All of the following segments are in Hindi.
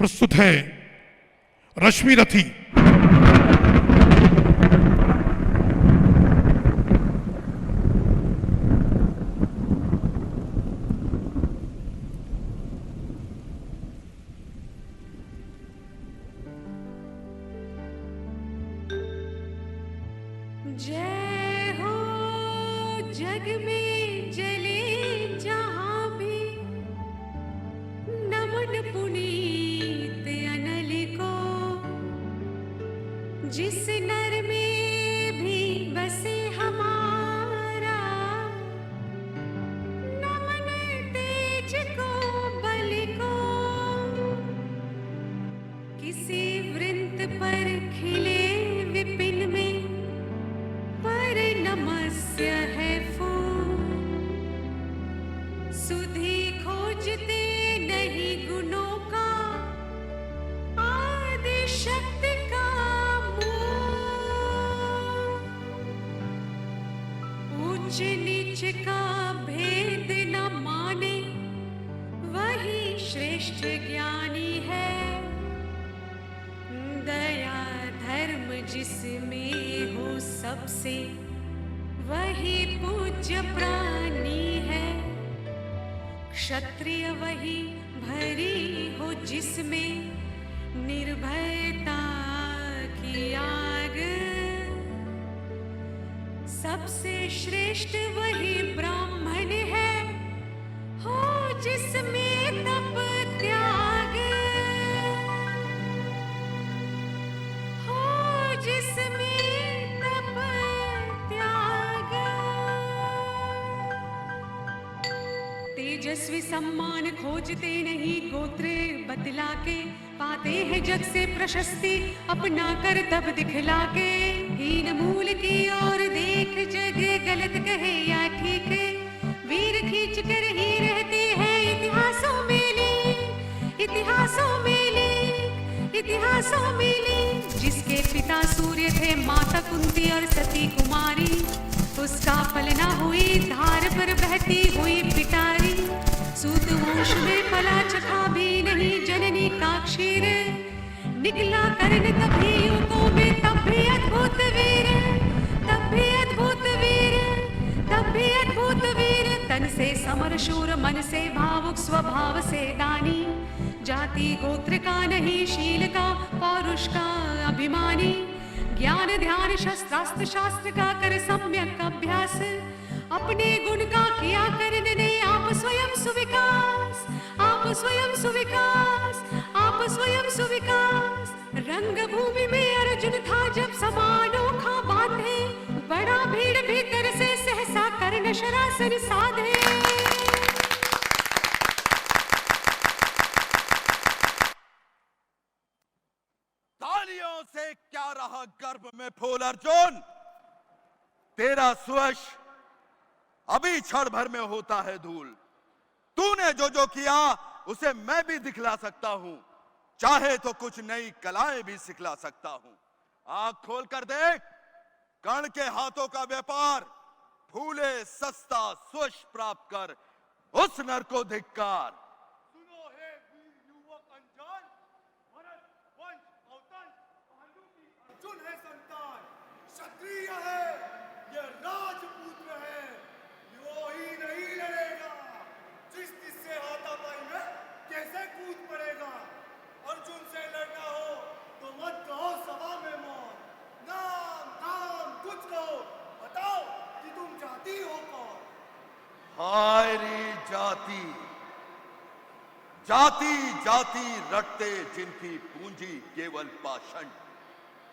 प्रस्तुत है रश्मि रथी। जय हो जग में जले जहां भी, नमन पुनीत अनल को, जिस नर में भी बसे हमारा, नमन तेज को बल को, किसी वृंत पर खिले विपिन में पर नमस्य है फूल। सुधि खोजते नहीं गुणों का, आदि शक्ति का मूल। ऊंच नीच का भेद न माने, वही श्रेष्ठ ज्ञानी है। दया धर्म जिसमें हो सबसे, वही पूज्य प्राणी है। क्षत्रिय वही भरी हो जिसमें, निर्भयता की आग। सबसे श्रेष्ठ वही ब्राह्मण है, हो जिसमें तप त्याग। जिसमें तप त्याग। तेजस्वी सम्मान खोजते नहीं गोत्र बतला के, पाते हैं जग से प्रशस्ति अपना कर तब दिखला के। हीन मूल की ओर देख जग गलत कहे या ठीक, वीर खींच कर ही रहते हैं इतिहासों में लिख, इतिहासों में लिख, इतिहासों में लिख। जिसके पिता सूर्य थे, माता कुंती और सती कुमारी, उसका फल न हुई धार पर बहती हुई पिटारी। सूत वंश में पला चखा भी नहीं जननी का क्षीर, निकला कर्ण तभी युगों में तब भी अद्भुत वीर, तब भी अद्भुत वीर, तब भी अद्भुत वीर। तन से समर शूर, मन से भावुक, स्वभाव से दानी। जाति गोत्र का नहीं, शील का पौरुष का अभिमानी। ज्ञान ध्यान शस्त्रास्त्र शास्त्र का कर सम्यक अभ्यास, अपने गुण का किया करने ने आप स्वयं सुविकास, आप स्वयं सुविकास, आप स्वयं सुविकास। रंगभूमि में अर्जुन था जब समानोखा बांधे, बड़ा भीड़ भीतर से सहसा कर्ण शरासन साधे। तालियों से क्या रहा गर्भ में फूल अर्जुन, तेरा सुयश अभी क्षण भर में होता है धूल। तूने जो जो किया उसे मैं भी दिखला सकता हूं, चाहे तो कुछ नई कलाएं भी सिखला सकता हूं। आंख खोल कर देख, कर्ण के हाथों का व्यापार, फूले सस्ता सुयश प्राप्त कर उस नर को धिक्कार। क्षत्रिय है, ये राजपुत्र है, यो ही नहीं लड़ेगा। जिससे हाथापाई में कैसे कूद पड़ेगा। अर्जुन से लड़ना हो तो मत कहो सभा में मौत, नाम नाम कुछ कहो, बताओ कि तुम जाति हो कौन। हाय रे जाति, जाति जाति रटते जिनकी पूंजी केवल पाषाण।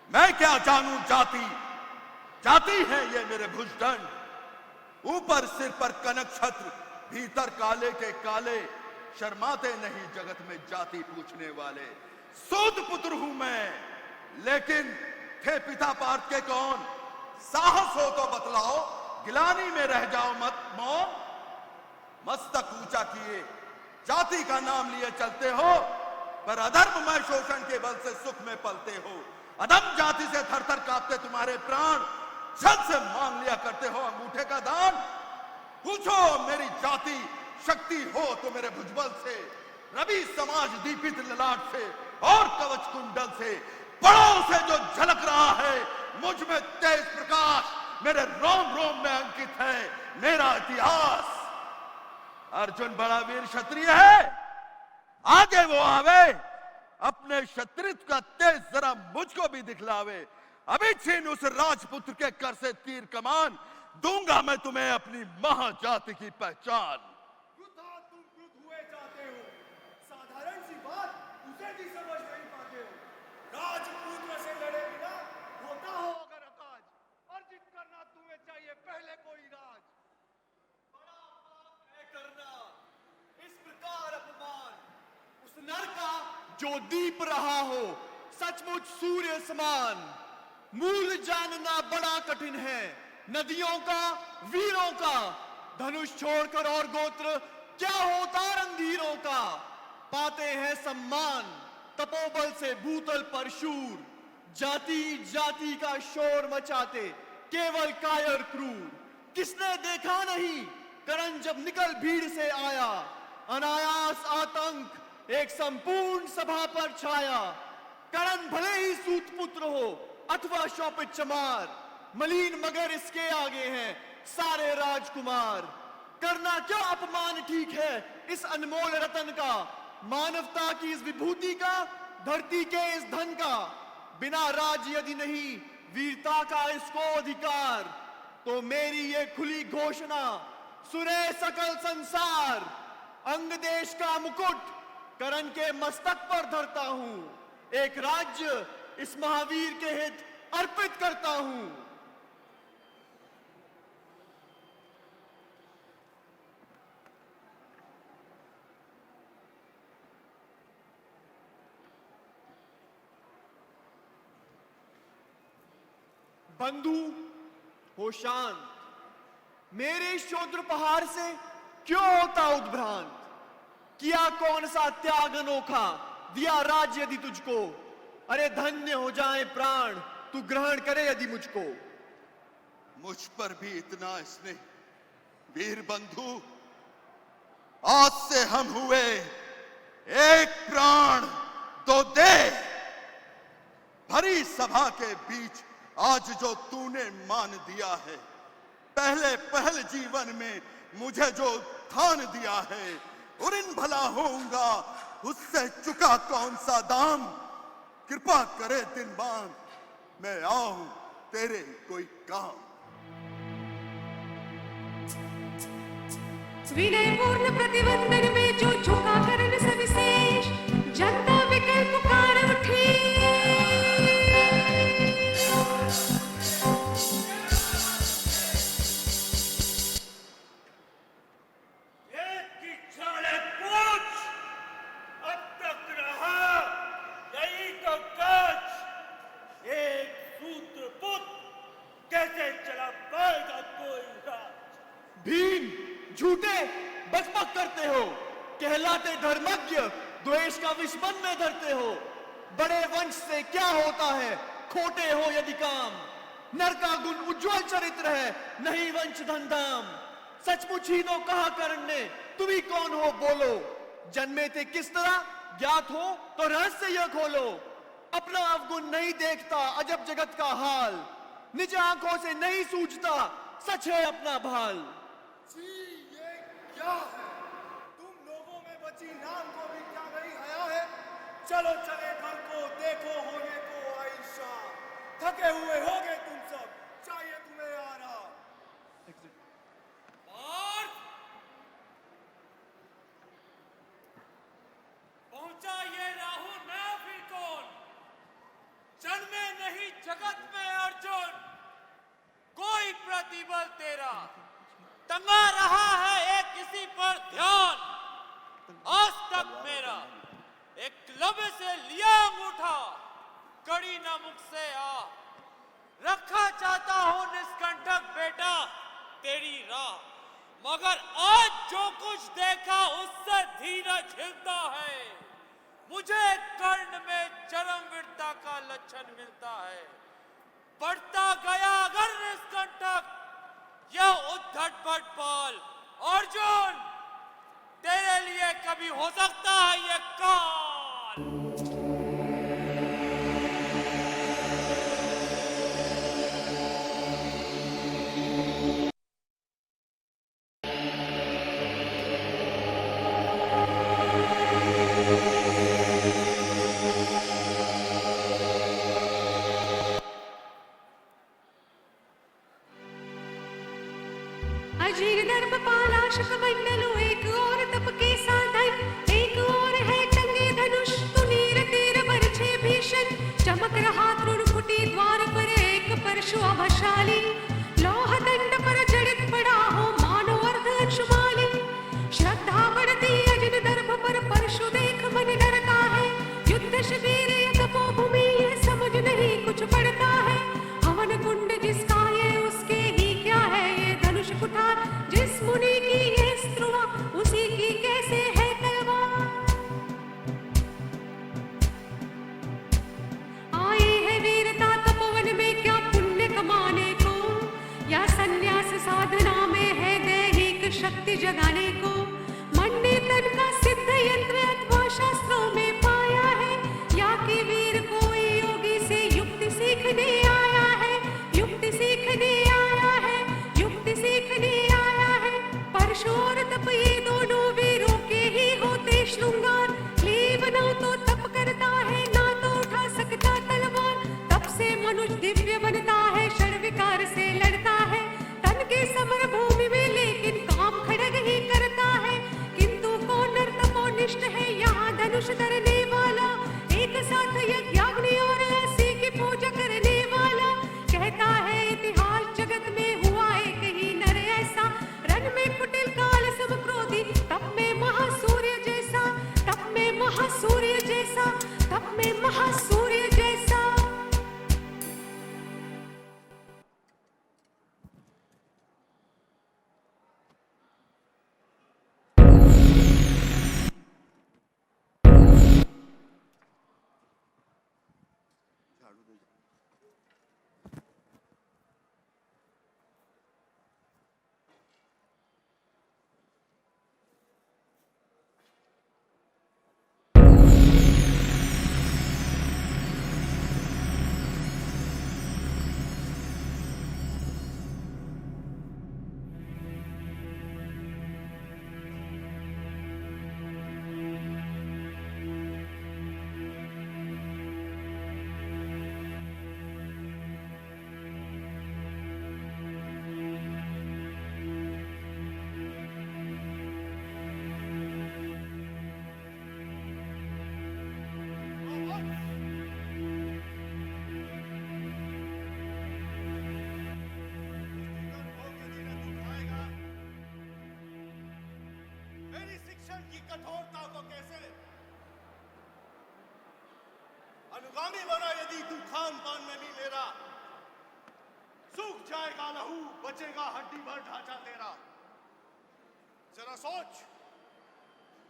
मैं क्या जानूं जाति, जाति है ये मेरे भुजदंड। ऊपर सिर पर कनक छत्र, भीतर काले के काले, शर्माते नहीं जगत में जाति पूछने वाले। सूत पुत्र हूं मैं, लेकिन थे पिता पार्थ के कौन। साहस हो तो बतलाओ, गिलानी में रह जाओ मत मौन। मस्तक ऊंचा किए जाति का नाम लिए चलते हो, पर अधर्ममय शोषण के बल से सुख में पलते हो। अधम जाति से थर थर कांपते तुम्हारे प्राण, जल से मांग लिया करते हो अंगूठे का दान। पूछो मेरी जाति शक्ति हो तो मेरे भुजबल से, रवि समाज दीपित ललाट से और कवच कुंडल से बड़ों से जो झलक रहा है, मुझ में तेज प्रकाश मेरे रोम रोम में अंकित है मेरा इतिहास। अर्जुन बड़ा वीर क्षत्रिय है, आगे वो आवे, अपने क्षत्रित्व का तेज जरा मुझको भी दिखलावे। अभी छीन उस राजपुत्र के कर से तीर कमान, दूंगा मैं तुम्हें अपनी महाजाति की पहचान। वृथा तुम क्रुद्ध हुए जाते हो, साधारण सी बात उसे भी समझ नहीं पाते हो। राजपुत्र से लड़े बिना होता हो अगर अकाज, अर्जित करना तुम्हें चाहिए पहले कोई राज। बड़ा पाप है करना इस प्रकार अपमान उस नर का जो दीप रहा हो सचमुच सूर्य समान। मूल जानना बड़ा कठिन है नदियों का वीरों का, धनुष छोड़कर और गोत्र क्या होता रणधीरों का। पाते हैं सम्मान तपोबल से भूतल पर शूर, जाति जाति का शोर मचाते केवल कायर क्रूर। किसने देखा नहीं करण जब निकल भीड़ से आया, अनायास आतंक एक संपूर्ण सभा पर छाया। करण भले ही सूतपुत्र हो अथवा शोभित चमार, मलिन मगर इसके आगे हैं सारे राजकुमार। करना क्या अपमान ठीक है इस अनमोल रतन का, मानवता की इस विभूति का, धरती के इस धन का। बिना राज यदि नहीं वीरता का इसको अधिकार, तो मेरी ये खुली घोषणा सुने सकल संसार। अंग देश का मुकुट करण के मस्तक पर धरता हूं, एक राज्य इस महावीर के हित अर्पित करता हूं। बंधु हो शांत, मेरे शोद्र पहाड़ से क्यों होता उद्भ्रांत। किया कौन सा त्याग अनोखा, दिया राज्य यदि तुझको। अरे धन्य हो जाए प्राण तू ग्रहण करे यदि मुझको। मुझ पर भी इतना स्नेह वीर बंधु, आज से हम हुए एक प्राण तो दे। भरी सभा के बीच आज जो तूने मान दिया है, पहले पहल जीवन में मुझे जो ठान दिया है, उरिन भला होऊंगा उससे चुका कौन सा दाम। कृपा करे दिन बांध मैं आऊं तेरे कोई काम। विनय पूर्ण प्रतिवंदन में जो झुका करण सविशेष, जनता विकल पुकार उठी। भीम झूठे बकबक करते हो, कहलाते धर्मज्ञ द्वेष का विष मन में धरते हो। बड़े वंश से क्या होता है खोटे हो यदि काम, नर का गुण उज्जवल चरित्र है नहीं वंश धनधाम। सचमुच ही तो कहा कर्ण ने तुम ही कौन हो बोलो, जन्मे थे किस तरह ज्ञात हो तो रहस्य यह खोलो। अपना अवगुण नहीं देखता अजब जगत का हाल, निज आंखों से नहीं सूझता सच है अपना भाल। जी ये क्या है, तुम लोगों में बची नाम को भी क्या नहीं हया है। चलो चले घर को देखो होने को आयशा, थके हुए होगे तुम सब चाहिए तुम्हें आराम। पहुंचा ये राहु ना फिर कौन, जन्मे नहीं जगत में अर्जुन, कोई प्रतिबल तेरा टंगा रहा है एक किसी पर ध्यान। आज तक मेरा एकलव्य से लिया अंगूठा, कड़ी न मुख से आ रखा चाहता हूं निष्कंटक बेटा तेरी राह। मगर आज जो कुछ देखा उससे धीरज हिलता है, मुझे कर्ण में चरम वीरता का लक्षण मिलता है। बढ़ता गया अगर निष्कंटक यह उद्धट भटपाल अर्जुन, तेरे लिए कभी हो सकता है ये काल। अजीर दर्प पालाश कमंडलु एक और तप के साधन, एक और है टंगे धनुष तो नीर तीर बरछे भीषण। चमक रहा त्रिकुटी द्वार पर एक परशु अभशाली, लौह दंड पर जड़ित पड़ा हो मानो अर्ध अंशुमाली। श्रद्धा बढ़ती अजिन दर्प पर परशु देख मन डरता है, युद्ध शिविर तपोभूमि ये समझ नहीं कुछ पड़ता है। हवन कुंड जिसका ये उसके ही क्या है, ये धनुष कुठार जिस मुनि की ये स्त्रुवा उसी की कैसे है तलवार। आए है वीरता तपोवन में क्या पुण्य कमाने को, या संन्यास साधना में है दैहिक शक्ति जगाने को। मन ने तन का सिद्ध यंत्र अथवा शास्त्रों में पाया है, या कि वीर कोई योगी से युक्ति सीखने आया है, युक्ति सीखने आया है, युक्ति सीखने आया है। परशु और तप ये दोनों वीरों के ही होते श्रृंगार, क्लीब ना तो तप करता है ना तो उठा सकता तलवार। तप से मनुष्य दिव्य बनता है, षड विकार से लड़ता है तन के समर भूमि में, लेकिन काम खड़ग ही करता है। किंतु कौन तपोनिष्ठ है यहाँ धनुष धरने वाला, एक साथ यज्ञाग्नि और ऐसी की पूजा करने वाला। कहता है इतिहास जगत में हुआ एक ही नर ऐसा, रन में कुटिल काल सब क्रोधी, तप में महासूर्य जैसा, तप में महासूर्य जैसा, तप में महासूर्य जैसा। मेरी शिक्षण की कठोरता को कैसे अनुगामी बना यदि तू खान पान में भी मेरा, सूख जाएगा लहू बचेगा हड्डी भर ढांचा तेरा। जरा सोच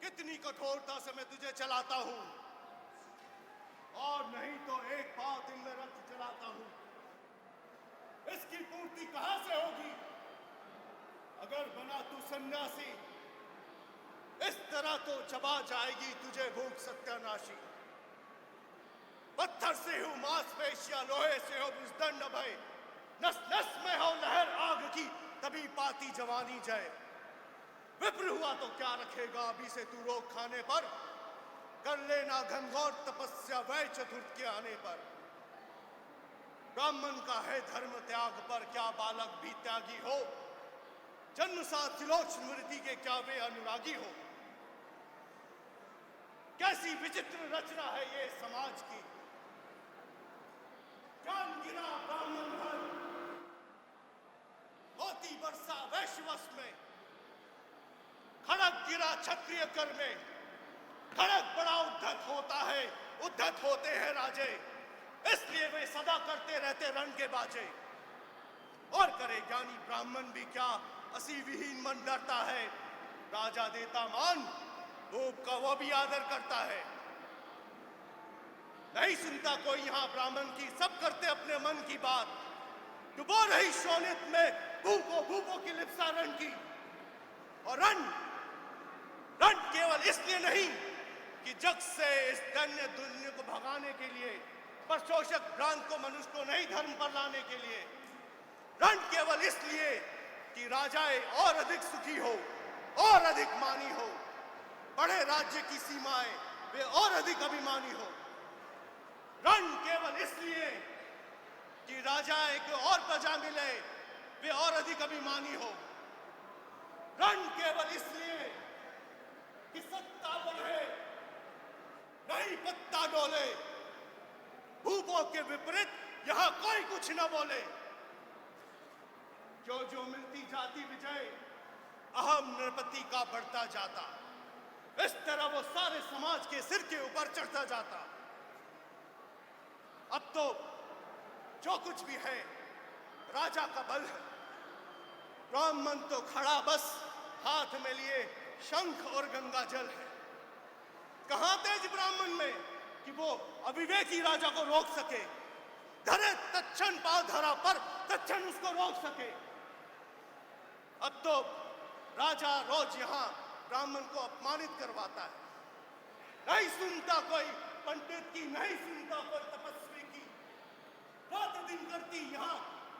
कितनी कठोरता से मैं तुझे चलाता हूं, और नहीं तो एक पाव दिन में रथ चलाता हूं। इसकी पूर्ति कहां से होगी अगर बना तू सन्यासी। इस तरह तो चबा जाएगी तुझे भूख सत्यानाशी। पत्थर से हो मांसपेशियां, लोहे से हो बुजदंड भय, नस नस में हो लहर आग की, तभी पाती जवानी जय। विप्र हुआ तो क्या रखेगा अभी से तू रोग खाने पर, कर लेना घनघोर तपस्या वै चतुर्थ के आने पर। ब्राह्मण का है धर्म त्याग पर, क्या बालक भी त्यागी हो। जन्म साथ त्रिलोच स्मृति के क्या वे अनुरागी हो। कैसी विचित्र रचना है ये समाज की, ज्ञान गिरा ब्राह्मण घर, होती वर्षा वैश्यवश में, खड़क गिरा क्षत्रिय कर में। खड़क बड़ा उद्धत होता है, उद्धत होते हैं राजे, इसलिए वे सदा करते रहते रण के बाजे। और करे ज्ञानी ब्राह्मण भी क्या, असी विहीन मन डरता है। राजा देता मान, भूप का वो भी आदर करता है। नहीं सुनता कोई यहाँ ब्राह्मण की, सब करते अपने मन की बात। डुबो रही शोणित में भूपों की लिप्सा रण की। और रण रण केवल इसलिए नहीं कि जग से इस दन्य दुनिया को भगाने के लिए, परशोषक भ्रांत को मनुष्य को नहीं धर्म पर लाने के लिए। रण केवल इसलिए कि राजाएं और अधिक सुखी हो और अधिक मानी हो, बड़े राज्य की सीमाएं वे और अधिक अभिमानी हो। रण केवल इसलिए कि राजाएं को और प्रजा मिले, वे और अधिक अभिमानी हो। रण केवल इसलिए कि सत्ता बढ़े, नहीं पत्ता डोले। भूपों के विपरीत यहां कोई कुछ न बोले। जो जो मिलती जाती विजय, अहम नृपति का बढ़ता जाता। इस तरह वो सारे समाज के सिर के ऊपर चढ़ता जाता। अब तो जो कुछ भी है राजा का बल है। ब्राह्मण तो खड़ा बस हाथ में लिए शंख और गंगा जल है। कहां तेज ब्राह्मण में कि वो अविवेकी राजा को रोक सके, धरे तत्क्षण पांव धरा पर तत्क्षण उसको रोक सके। अब तो राजा रोज यहां ब्राह्मण को अपमानित करवाता है। नहीं सुनता कोई पंडित की, नहीं सुनता कोई तपस्वी की। रात दिन करती यहां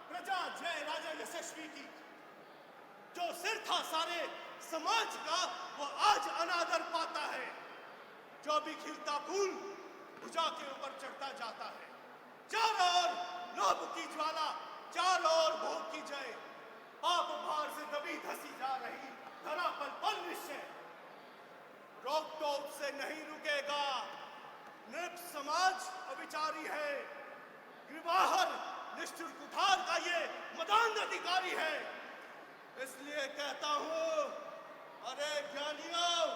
प्रजा जय राजा यशस्वी की। जो सिर था सारे समाज का वो आज अनादर पाता है। जो भी खिलता फूल भुजा के ऊपर चढ़ता जाता है। चारों ओर लोभ की ज्वाला, चारों ओर भोग की जय। पाप भार से दबी धसी जा रही धरा पल निश्चय। रोक टोक से नहीं रुकेगा। नृप समाज अविचारी है। गिरवाहर निष्ठुर कुठार का ये मदान अधिकारी है। इसलिए कहता हूं, अरे ज्ञानियों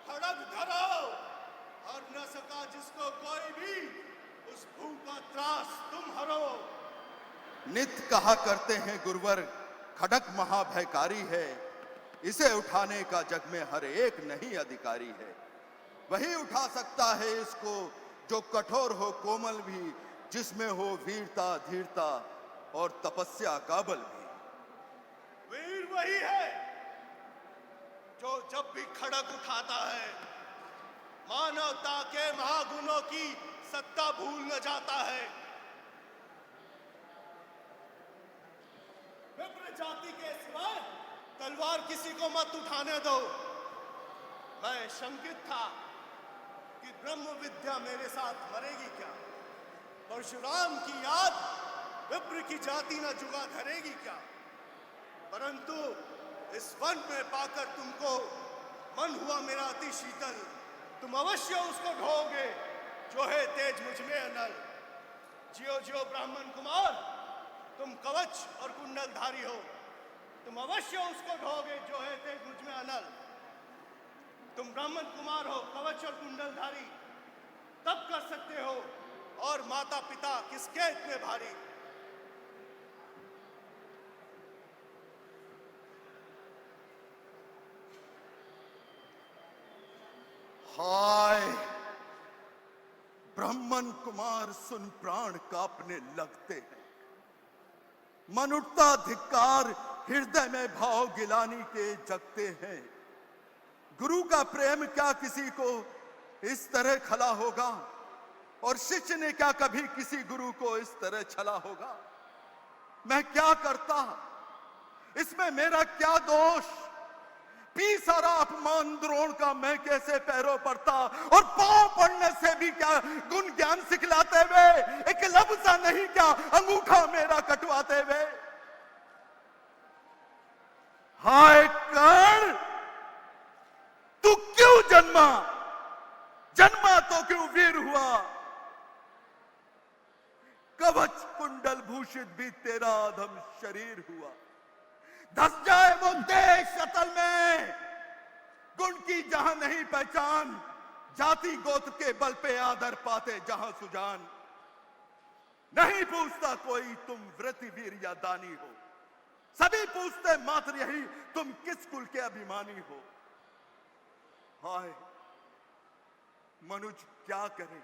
खड़ग धरो, और न सका जिसको कोई भी, उस भू का त्रास तुम हरो। नित कहा करते हैं गुरुवर, खड़ग महाभयकारी है। इसे उठाने का जग में हर एक नहीं अधिकारी है। वही उठा सकता है इसको जो कठोर हो कोमल भी, जिसमें हो वीरता धीरता और तपस्या का बल भी। वीर वही है जो जब भी खड़ग उठाता है मानवता के महागुणों की सत्ता भूल न जाता है। विप्र जाति के सिवाय तलवार किसी को मत उठाने दो। मैं शंकित था कि ब्रह्म विद्या मेरे साथ मरेगी क्या। परशुराम की याद विप्र की जाति न जुगा धरेगी क्या। परंतु इस वन में पाकर तुमको मन हुआ मेरा अति शीतल। तुम अवश्य उसको ढोगे जो है तेज मुझ में अनल। जियो जियो ब्राह्मण कुमार, तुम कवच और कुंडलधारी हो। तुम अवश्य उसको ढोगे जो है तेज मुझ में अनल। तुम ब्राह्मण कुमार हो, कवच और कुंडलधारी, तब कर सकते हो, और माता पिता किसके इतने भारी। हाय ब्राह्मण कुमार सुन प्राण कांपने लगते हैं। मन उठता धिक्कार, हृदय में भाव गिलानी के जगते हैं। गुरु का प्रेम क्या किसी को इस तरह खला होगा, और शिष्य ने क्या कभी किसी गुरु को इस तरह छला होगा। मैं क्या करता, इसमें मेरा क्या दोष। पी सारा अपमान द्रोण का मैं कैसे पैरों पड़ता, और पांव पड़ने से भी क्या गुण ज्ञान सिखलाते हुए एक लब सा नहीं क्या अंगूठा मेरा कटवाते हुए। हाय कर्ण, तू क्यों जन्मा, जन्मा तो क्यों वीर हुआ। कवच कुंडल भूषित भी तेरा अधम शरीर हुआ। धस जाए वो देश अतल में, गुण की जहां नहीं पहचान। जाति गोत्र के बल पे आदर पाते जहां सुजान। नहीं पूछता कोई तुम व्रति वीर या दानी हो, सभी पूछते मात्र यही तुम किस कुल के अभिमानी हो। हाय मनुष्य क्या करे,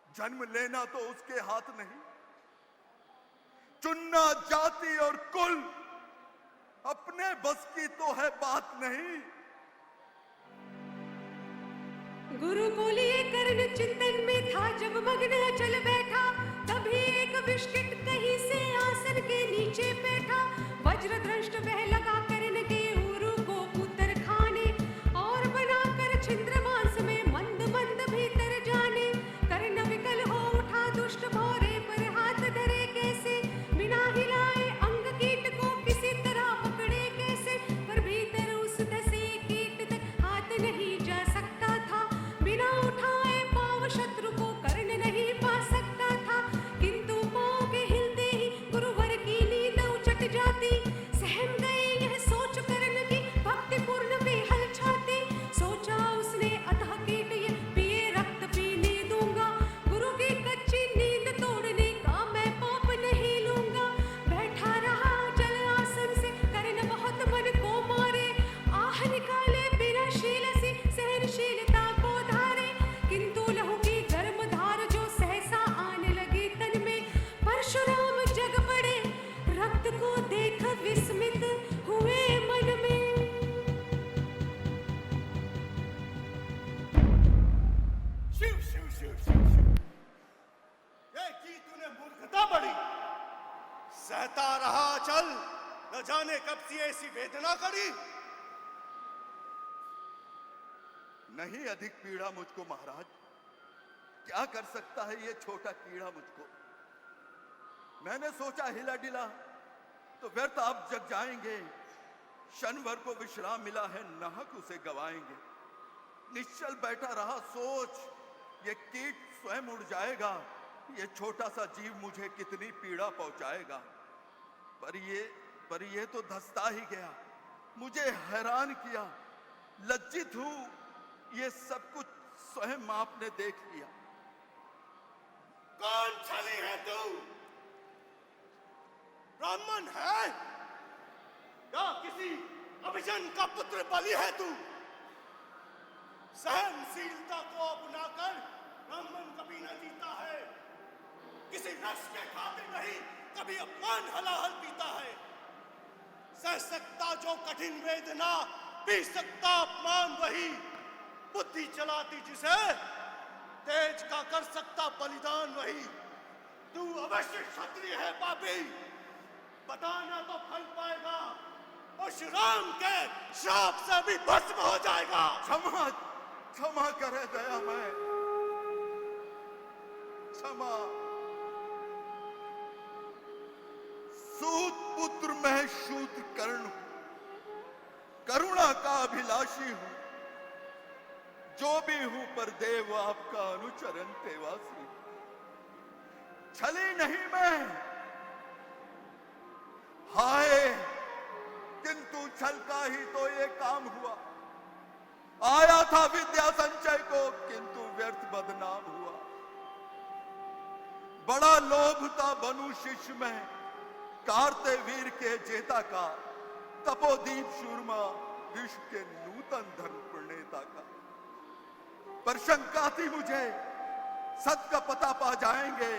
जन्म लेना तो उसके हाथ नहीं, चुनना जाति और कुल अपने बस की तो है बात नहीं। गुरु को लिए कर्ण चिंतन में था जब मग्न चल बैठा, तभी एक विष्किट कहीं से आसन के नीचे बैठा। वज्र दृष्ट वह लगा कर्ण के उरु को पुत्र खाने, और बनाकर छिद्र मांस में मंद मंद भीतर जाने। कर्ण विकल हो उठा दुष्ट भौरे पर हाथ धरे कैसे, बिना हिलाए अंग कीट को किसी तरह पकड़े कैसे। पर भीतर उस दसे कीट तक हाथ नहीं जा सकता था, बिना उठाए पाँव शत्रु को कर्ण नहीं पा सकता था। किंतु पाँव के हिलते ही गुरुवर की नींद उचट जाती। सहम गए यह सोच कर्ण की भक्तिपूर्ण बेहल छाती। सोचा उसने अतः कीट ये पिए रक्त पीने दूंगा, गुरु की कच्ची नींद तोड़ने का मैं पाप नहीं लूंगा। बैठा रहा जल आसन से कर्ण बहुत मन को मारे, आह निकाले बिना शील सी सहनशीलता को धारे। किंतु लहू की गर्म धार जो सहसा आने लगी तन में, परशुराम जग पड़े रक्त को देख विस्मित हुए मन में। शिव शिव शिव शिव शिव, ये की तूने मूर्खता बड़ी। सहता रहा चल, न जाने कब सी ऐसी वेदना करी। नहीं अधिक पीड़ा मुझको महाराज, क्या कर सकता है ये छोटा कीड़ा मुझको। मैंने सोचा हिला डिला तो व्यर्थ आप जग जाएंगे, क्षण भर को विश्राम मिला है नाहक उसे गवाएंगे। निश्चल बैठा रहा सोच, ये कीट स्वयं उड़ जाएगा, ये छोटा सा जीव मुझे कितनी पीड़ा पहुंचाएगा। पर ये तो धंसता ही गया, मुझे हैरान किया। लज्जित हूं, ये सब कुछ स्वयं आपने देख लिया। कौन छली है तू? ब्राह्मण है या किसी अभिजन का पुत्र बलि है तू? सहनशीलता को अपनाकर ब्राह्मण कभी न जीता है, किसी रस के खातिर नहीं कभी अपमान हलाहल पीता है। सह सकता जो कठिन वेदना, पी सकता अपमान वही। बुद्धि चलाती जिसे, तेज का कर सकता बलिदान वही। तू अवश्य क्षत्रिय है पापी, बताना तो फल पाएगा, परशुराम के श्राप से भी भस्म हो जाएगा। क्षमा क्षमा करे दया मैं, क्षमा। सूत पुत्र मैं शूद्र कर्ण हूं, करुणा का अभिलाषी हूं। जो भी हूं पर देव आपका अनुचरण तेवासी। छली नहीं मैं, हाय किंतु छल का ही तो ये काम हुआ। आया था विद्या संचय को, किंतु व्यर्थ बदनाम हुआ। बड़ा लोभ था बनु शिष्य में, कारते वीर के जेता का। तपोदीप शूरमा विश्व के नूतन धर्म प्रणेता का। पर शंका थी मुझे, सत का पता पा जाएंगे,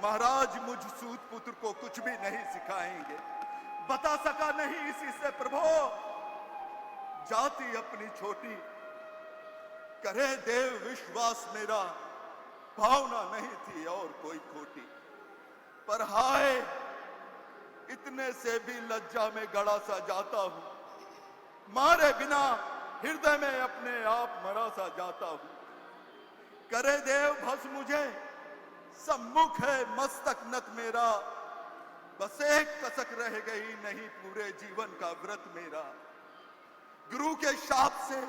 महाराज मुझ सूत पुत्र को कुछ भी नहीं सिखाएंगे। बता सका नहीं इसी से प्रभो, जाति अपनी छोटी। करे देव विश्वास मेरा, भावना नहीं थी और कोई खोटी। पर हाय इतने से भी लज्जा में गड़ा सा जाता हूं। मारे बिना हृदय में अपने आप मरा सा जाता हूं। करे देव भस मुझे, सम्मुख है मस्तक नत मेरा। बस एक कसक रह गई, नहीं पूरे जीवन का व्रत मेरा। गुरु के शाप से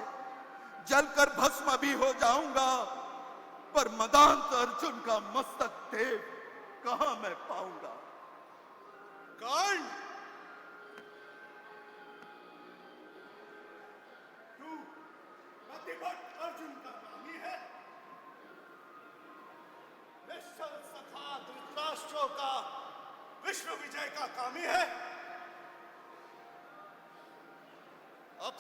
जलकर भस्म भी हो जाऊंगा, पर मदांत अर्जुन का मस्तक देव कहां मैं पाऊंगा। कर्ण, तू प्रतिभट अर्जुन का नामी है। निश्चल सखा धृतराष्ट्र का विश्व विजय का कामी है। अब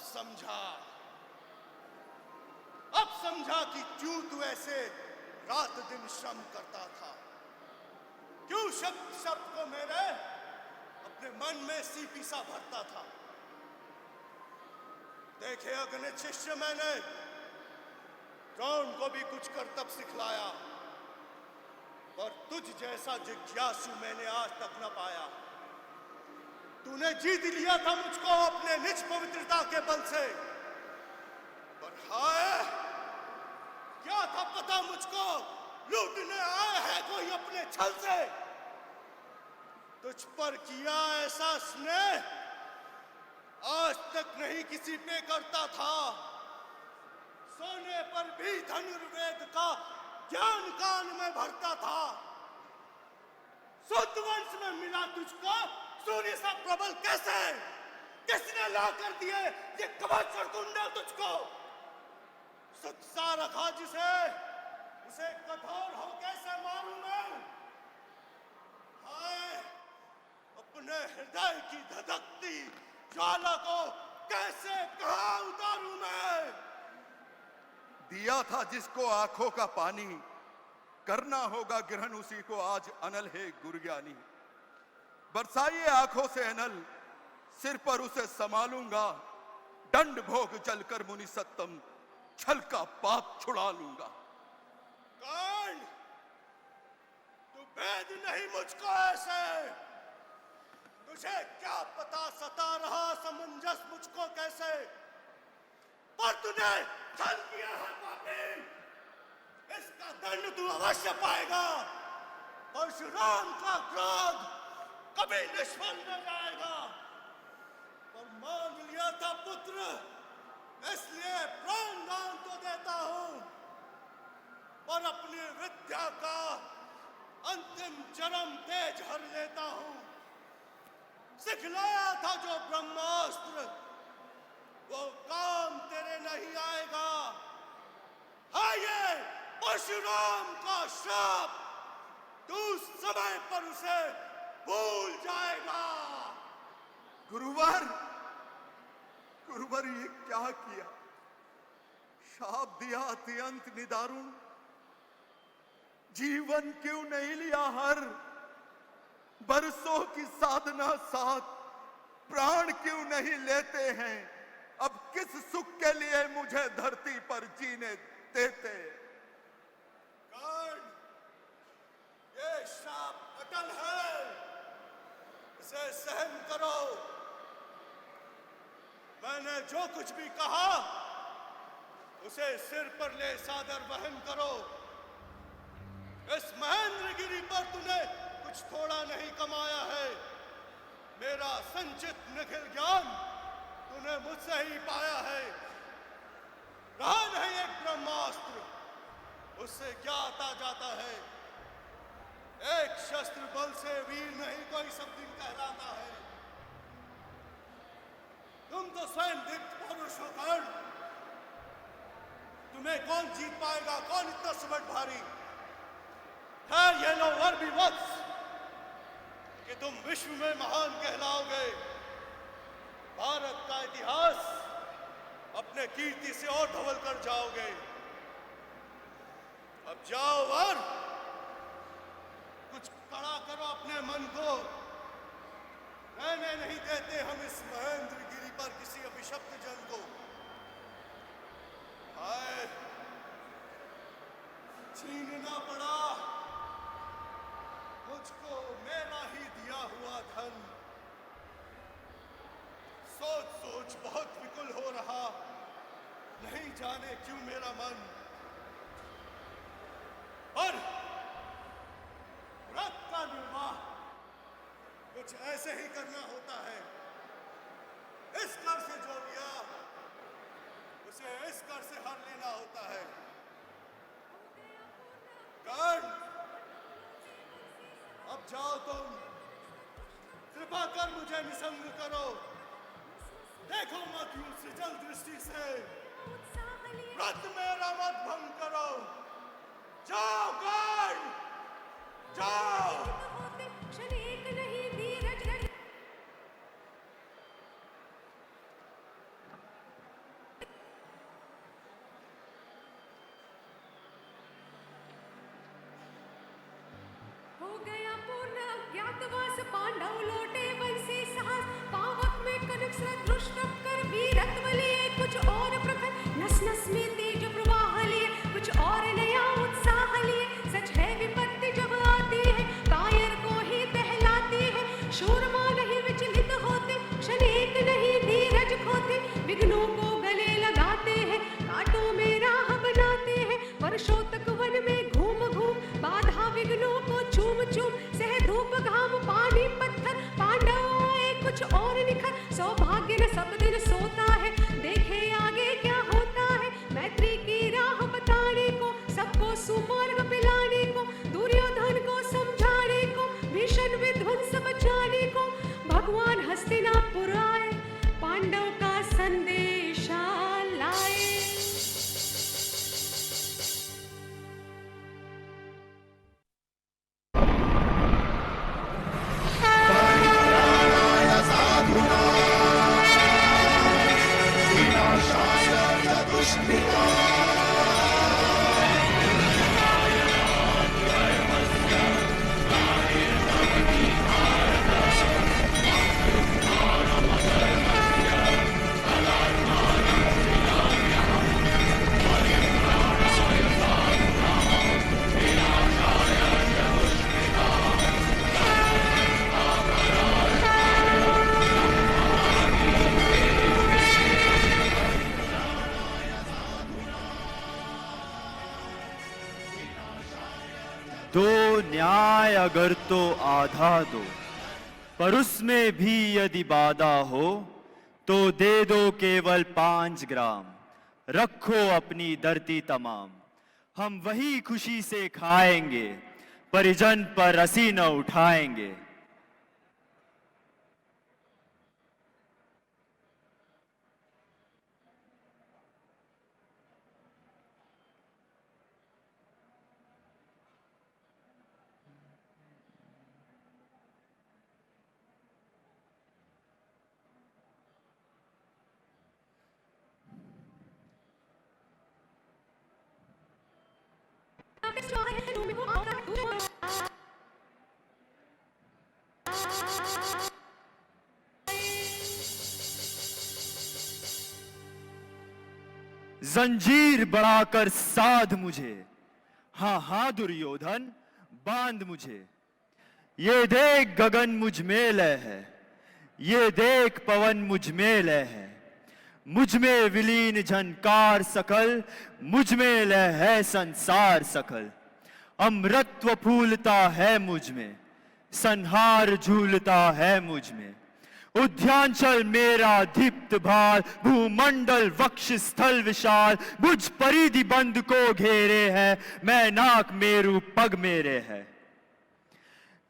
समझा कि क्यों तू ऐसे रात दिन श्रम करता था। क्यों शब्द को मेरे अपने मन में सीपी सा भरता था। देखे अगणित शिष्य मैंने, ड्रोन को भी कुछ करतब सिखलाया, पर तुझ जैसा जिज्ञासु मैंने आज तक न पाया। तूने जीत लिया था मुझको अपने निज पवित्रता के बल से, पर हाय, क्या था पता मुझको लूटने आए हैं कोई अपने छल से। तुझ पर किया ऐसा स्नेह आज तक नहीं किसी पे करता था। सोने पर भी धनुर्वेद का ज्ञान कान में भरता था। शुद्ध वंश में मिला तुझको सूर्य सा प्रबल कैसे? किसने ला कर दिए ये कवच और कुंडल तुझको? शुद्ध सा रखा जिसे, उसे कठोर हो कैसे मारूं मैं? हाय, अपने हृदय की धधकती ज्वाला को कैसे कहां उतारूं मैं? दिया था जिसको आंखों का पानी, करना होगा ग्रहण उसी को आज अनल है गुरज्ञानी। बरसाइए आंखों से अनल, सिर पर उसे संभालूंगा। दंड भोग जलकर मुनि सत्तम, छल का पाप छुड़ा लूंगा। कौन? तू भेद नहीं मुझको ऐसे। तुझे क्या पता सता रहा समंजस मुझको कैसे? पर तूने छल किया है पापी, इसका दंड तू अवश्य पाएगा। परशुराम का क्रोध कभी निष्फल न जाएगा। पर मांग लिया था पुत्र, इसलिए प्राण दान तो देता हूं, पर अपनी विद्या का अंतिम चरम तेज हर लेता हूं। सिखलाया था जो ब्रह्मास्त्र, वो काम तेरे नहीं आएगा। हाँ, ये परशुराम का श्राप, तू समय पर उसे भूल जाएगा। गुरुवर, गुरुवर ये क्या किया? शाप दिया अत्यंत निदारुण। जीवन क्यों नहीं लिया हर? बरसों की साधना साथ प्राण क्यों नहीं लेते हैं? अब किस सुख के लिए मुझे धरती पर जीने देते? कर्ण, ये शाप अटल है, इसे सहन करो। मैंने जो कुछ भी कहा उसे सिर पर ले सादर वहन करो। इस महेंद्रगिरी पर तूने कुछ थोड़ा नहीं कमाया है। मेरा संचित निखिल ज्ञान तूने मुझसे ही पाया है। रहा नहीं एक ब्रह्मास्त्र, उससे क्या आता जाता है। एक शस्त्र बल से वीर नहीं कोई सब दिन कहलाता है। तुम तो स्वयं दिव्य पुरुष हो कर्ण, तुम्हें कौन जीत पाएगा? कौन इतना सुबह भारी है? ये लो वर भी वत्स कि तुम विश्व में महान कहलाओगे। भारत का इतिहास अपने कीर्ति से और धवल कर जाओगे। अब जाओ वर, कुछ कड़ा करो अपने मन को। रहने नहीं देते हम इस महेंद्रगिरी पर किसी अभिशप्त जन को। हाय, छीनना पड़ा मुझको मेरा ही दिया हुआ धन। सोच सोच बहुत विकुल हो रहा, नहीं जाने क्यों मेरा मन। और व्रत का निर्वाह कुछ ऐसे ही करना होता है। इस कर से जो लिया उसे इस कर से हर लेना होता है। कर्ण, अब जाओ तुम, कृपा कर मुझे निसंग करो। देखो मत यूं सजल दृष्टि से, व्रत मेरा मत भंग करो। जाओ कर्ण, जाओ। हो गया पूर्ण अज्ञातवास, पांडव लौटे वन से साहस। पावक में कनक सदृश कर वीरत्व लिए कुछ और प्रखर, नस नस में तेज प्रवाह लिए। कुछ और नया उत्साह लिए। सच है विपत्ति जब आती है कायर को ही दहलाती है। शूरमा नहीं विचलित होते, क्षण एक नहीं धीरज खोते। विघ्नों को गले लगाते हैं, कांटों में राह बनाते हैं। वर्षों तक वन में घूम घूम बाधा विघ्नों को चूम चूम। सह धूप घाम पानी पत्थर पांडव आए कुछ और निखर। सौभाग्य न सब दिन सोता है, देखे आगे क्या होता है। मैत्री की राह बताने को, सबको सुमार्ग पिलाने को, दुर्योधन को समझाने को, भीषण विध्वंस बचाने को। भगवान हस्तिनापुर आए, पांडव का संदेशा लाए। दो न्याय अगर तो आधा दो, पर उसमें भी यदि बाधा हो तो दे दो केवल 5 ग्राम। रखो अपनी धरती तमाम, हम वही खुशी से खाएंगे, परिजन पर रसी न उठाएंगे। जंजीर बढ़ाकर साध मुझे, हाँ हाँ दुर्योधन बांध मुझे। ये देख गगन मुझ में लय है, ये देख पवन मुझ में लय है। मुझ में विलीन झनकार सकल, मुझ में लय है संसार सकल। अमृतत्व फूलता है मुझ में, संहार झूलता है मुझ में। उद्यांचल मेरा दीप्त भाल, भूमंडल वक्ष स्थल विशाल। मुझ परिधि बंद को घेरे है, मैं नाक मेरु पग मेरे है।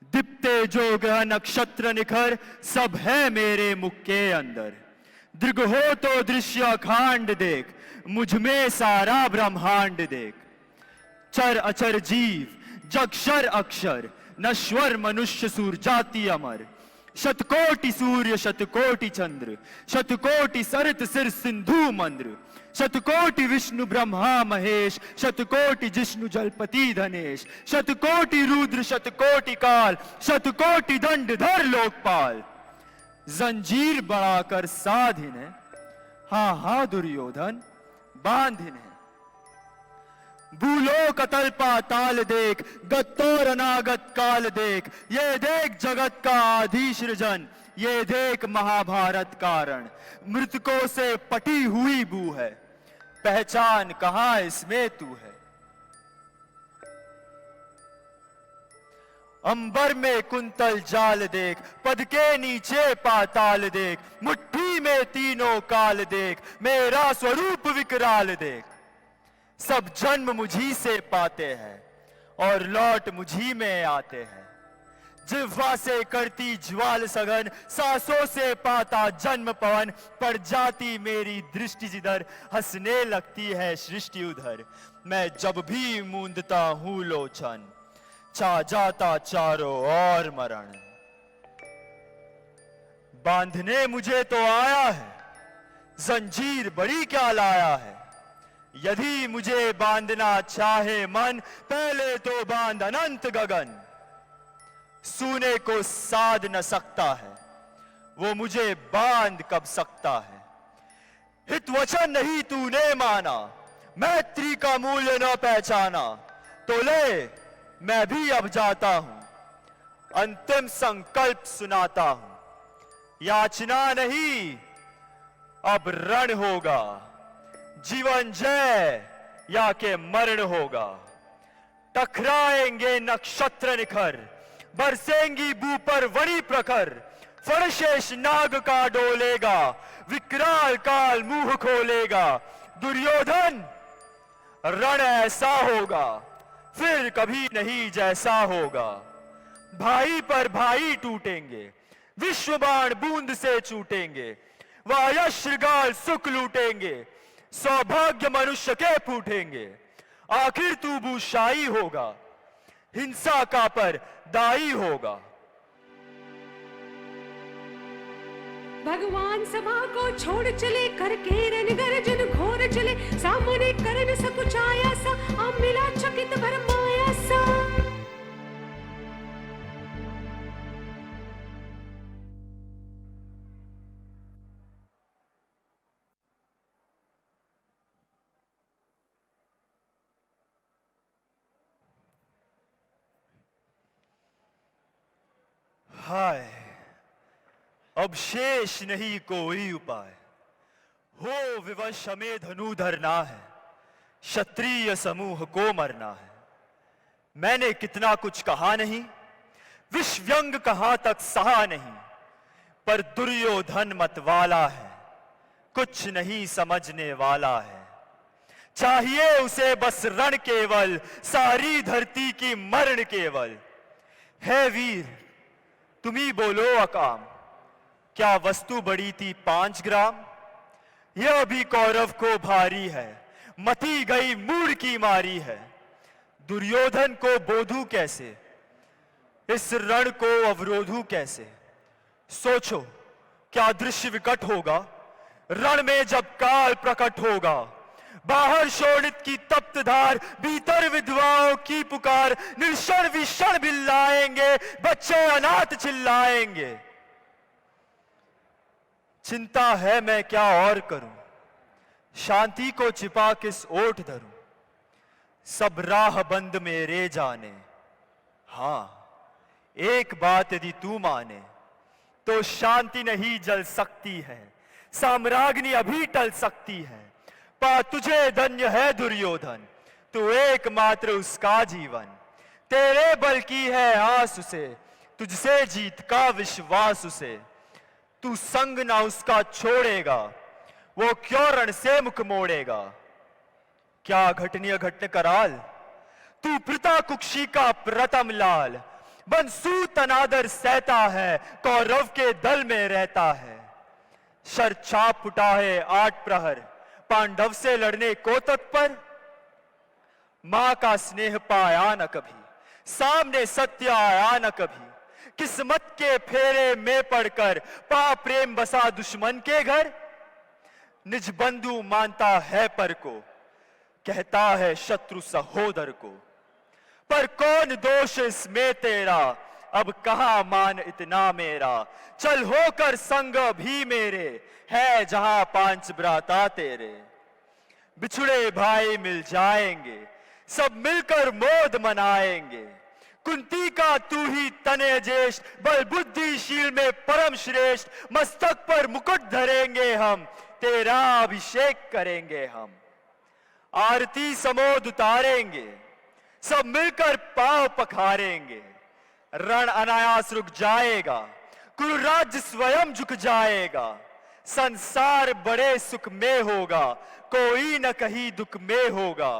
दीप्ते जो ग्रह नक्षत्र निखर, सब है मेरे मुख के अंदर। दृग हो तो दृश्य अखांड देख, मुझ में सारा ब्रह्मांड देख। चर अचर जीव जगक्षर अक्षर, नश्वर मनुष्य सूर जाति अमर। शतकोटि सूर्य शतकोटि चंद्र, शतकोटि सरित सिर सिंधु मंद्र। शतकोटि विष्णु ब्रह्मा महेश, शतकोटि जिष्णु जलपति धनेश। शतकोटि रुद्र शतकोटि काल, शतकोटि दंडधर लोकपाल। जंजीर बढ़ाकर साधिन है, हाँ हाँ दुर्योधन बांधिन है। भूलो कतल पाताल देख, गत्तोर अनागत काल देख। ये देख जगत का आधि सृजन, ये देख महाभारत कारण। मृतकों से पटी हुई बू है, पहचान कहां इसमें तू है। अंबर में कुंतल जाल देख, पद के नीचे पाताल देख। मुट्ठी में तीनों काल देख, मेरा स्वरूप विकराल देख। सब जन्म मुझी से पाते हैं और लौट मुझी में आते हैं। जिह्वा से करती ज्वाल सघन, सांसों से पाता जन्म पवन। पर जाती मेरी दृष्टि जिधर, हंसने लगती है सृष्टि उधर। मैं जब भी मूंदता हूं लोचन, छा जाता चारों ओर मरण। बांधने मुझे तो आया है, जंजीर बड़ी क्या लाया है। यदि मुझे बांधना चाहे मन, पहले तो बांध अनंत गगन। सूने को साध न सकता है, वो मुझे बांध कब सकता है। हित वचन नहीं तूने माना, मैत्री का मूल्य न पहचाना तो ले मैं भी अब जाता हूं। अंतिम संकल्प सुनाता हूं, याचना नहीं अब रण होगा, जीवन जय या के मरण होगा। टकराएंगे नक्षत्र निखर, बरसेंगी बू पर वणी प्रखर। फणशेष नाग का डोलेगा, विकराल काल मुंह खोलेगा। दुर्योधन रण ऐसा होगा, फिर कभी नहीं जैसा होगा। भाई पर भाई टूटेंगे, विश्व बाण बूंद से छूटेंगे। वायस श्रृगाल सुख लूटेंगे, सौभाग्य मनुष्य के फूटेंगे। आखिर तू भूषाई होगा, हिंसा का पर दाई होगा। भगवान सभा को छोड़ चले, करके रण गर्जन घोर चले। सामने करण सकुचाया सा, अब मिला चकित भरमाया सा। हाय, अब शेष नहीं कोई उपाय। हो विवश हमें धनु धरना है, क्षत्रिय समूह को मरना है। मैंने कितना कुछ कहा नहीं, विष व्यंग कहां तक सहा नहीं। पर दुर्योधन मत वाला है, कुछ नहीं समझने वाला है। चाहिए उसे बस रण केवल, सारी धरती की मरण केवल। है वीर तुम्ही बोलो अकाम, क्या वस्तु बड़ी थी 5 ग्राम? यह भी कौरव को भारी है, मती गई मूड की मारी है। दुर्योधन को बोधू कैसे, इस रण को अवरोधू कैसे? सोचो क्या दृश्य विकट होगा, रण में जब काल प्रकट होगा। बाहर शोणित की तप्त धार, भीतर विधवाओं की पुकार। निर्षण विषण बिल्लाएंगे, बच्चे अनाथ चिल्लाएंगे। चिंता है मैं क्या और करूं, शांति को छिपा किस ओट धरूं। सब राह बंद मेरे जाने, हां एक बात यदि तू माने, तो शांति नहीं जल सकती है, साम्राज्ञी अभी टल सकती है। पा तुझे धन्य है दुर्योधन, तू एकमात्र उसका जीवन। तेरे बल की है आस उसे, तुझसे जीत का विश्वास उसे। तू संग ना उसका छोड़ेगा, वो क्यों रण से मुख मोड़ेगा। क्या घटनीय घटन कराल, तू पिता कुक्षी का प्रथम लाल। बंसू तनादर सहता है, कौरव के दल में रहता है। शर छाप फुटा है 8 प्रहर, पांडव से लड़ने को तत्पर। मां का स्नेह पाया न कभी, सामने सत्य आया न कभी। किस्मत के फेरे में पड़कर पा प्रेम बसा दुश्मन के घर। निज बंधु मानता है पर को, कहता है शत्रु सहोदर को। पर कौन दोष इसमें तेरा, अब कहां मान इतना मेरा। चल होकर संग भी मेरे, है जहां 5 भ्राता तेरे। बिछुड़े भाई मिल जाएंगे, सब मिलकर मोद मनाएंगे। कुंती का तू ही तने ज्येष्ठ, बल बुद्धिशील में परम श्रेष्ठ। मस्तक पर मुकुट धरेंगे हम, तेरा अभिषेक करेंगे हम। आरती समोद उतारेंगे, सब मिलकर पांव पखारेंगे। रण अनायास रुक जाएगा, कुरु राज्य स्वयं झुक जाएगा। संसार बड़े सुख में होगा, कोई न कहीं दुख में होगा।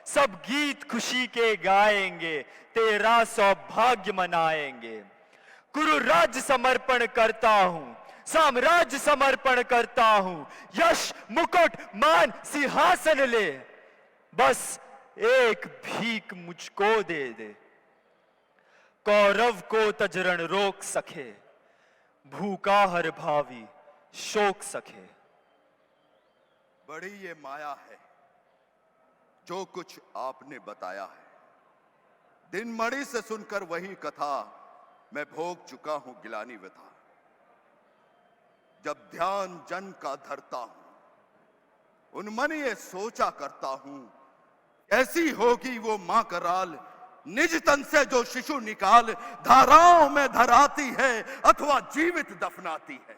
सब गीत खुशी के गाएंगे, तेरा सौभाग्य मनाएंगे। कुरु राज्य समर्पण करता हूं, साम्राज्य समर्पण करता हूं। यश मुकुट मान सिंहासन ले, बस एक भीख मुझको दे दे। कौरव को तजरण रोक सके, भूखा हर भावी शोक सके। बड़ी ये माया है जो कुछ आपने बताया है। दिन मणि से सुनकर वही कथा, मैं भोग चुका हूं गिलानी व्यथा। जब ध्यान जन का धरता हूं, उन्मन ये सोचा करता हूं, ऐसी होगी वो मां कराल, निज तन से जो शिशु निकाल, धाराओं में धराती है अथवा जीवित दफनाती है।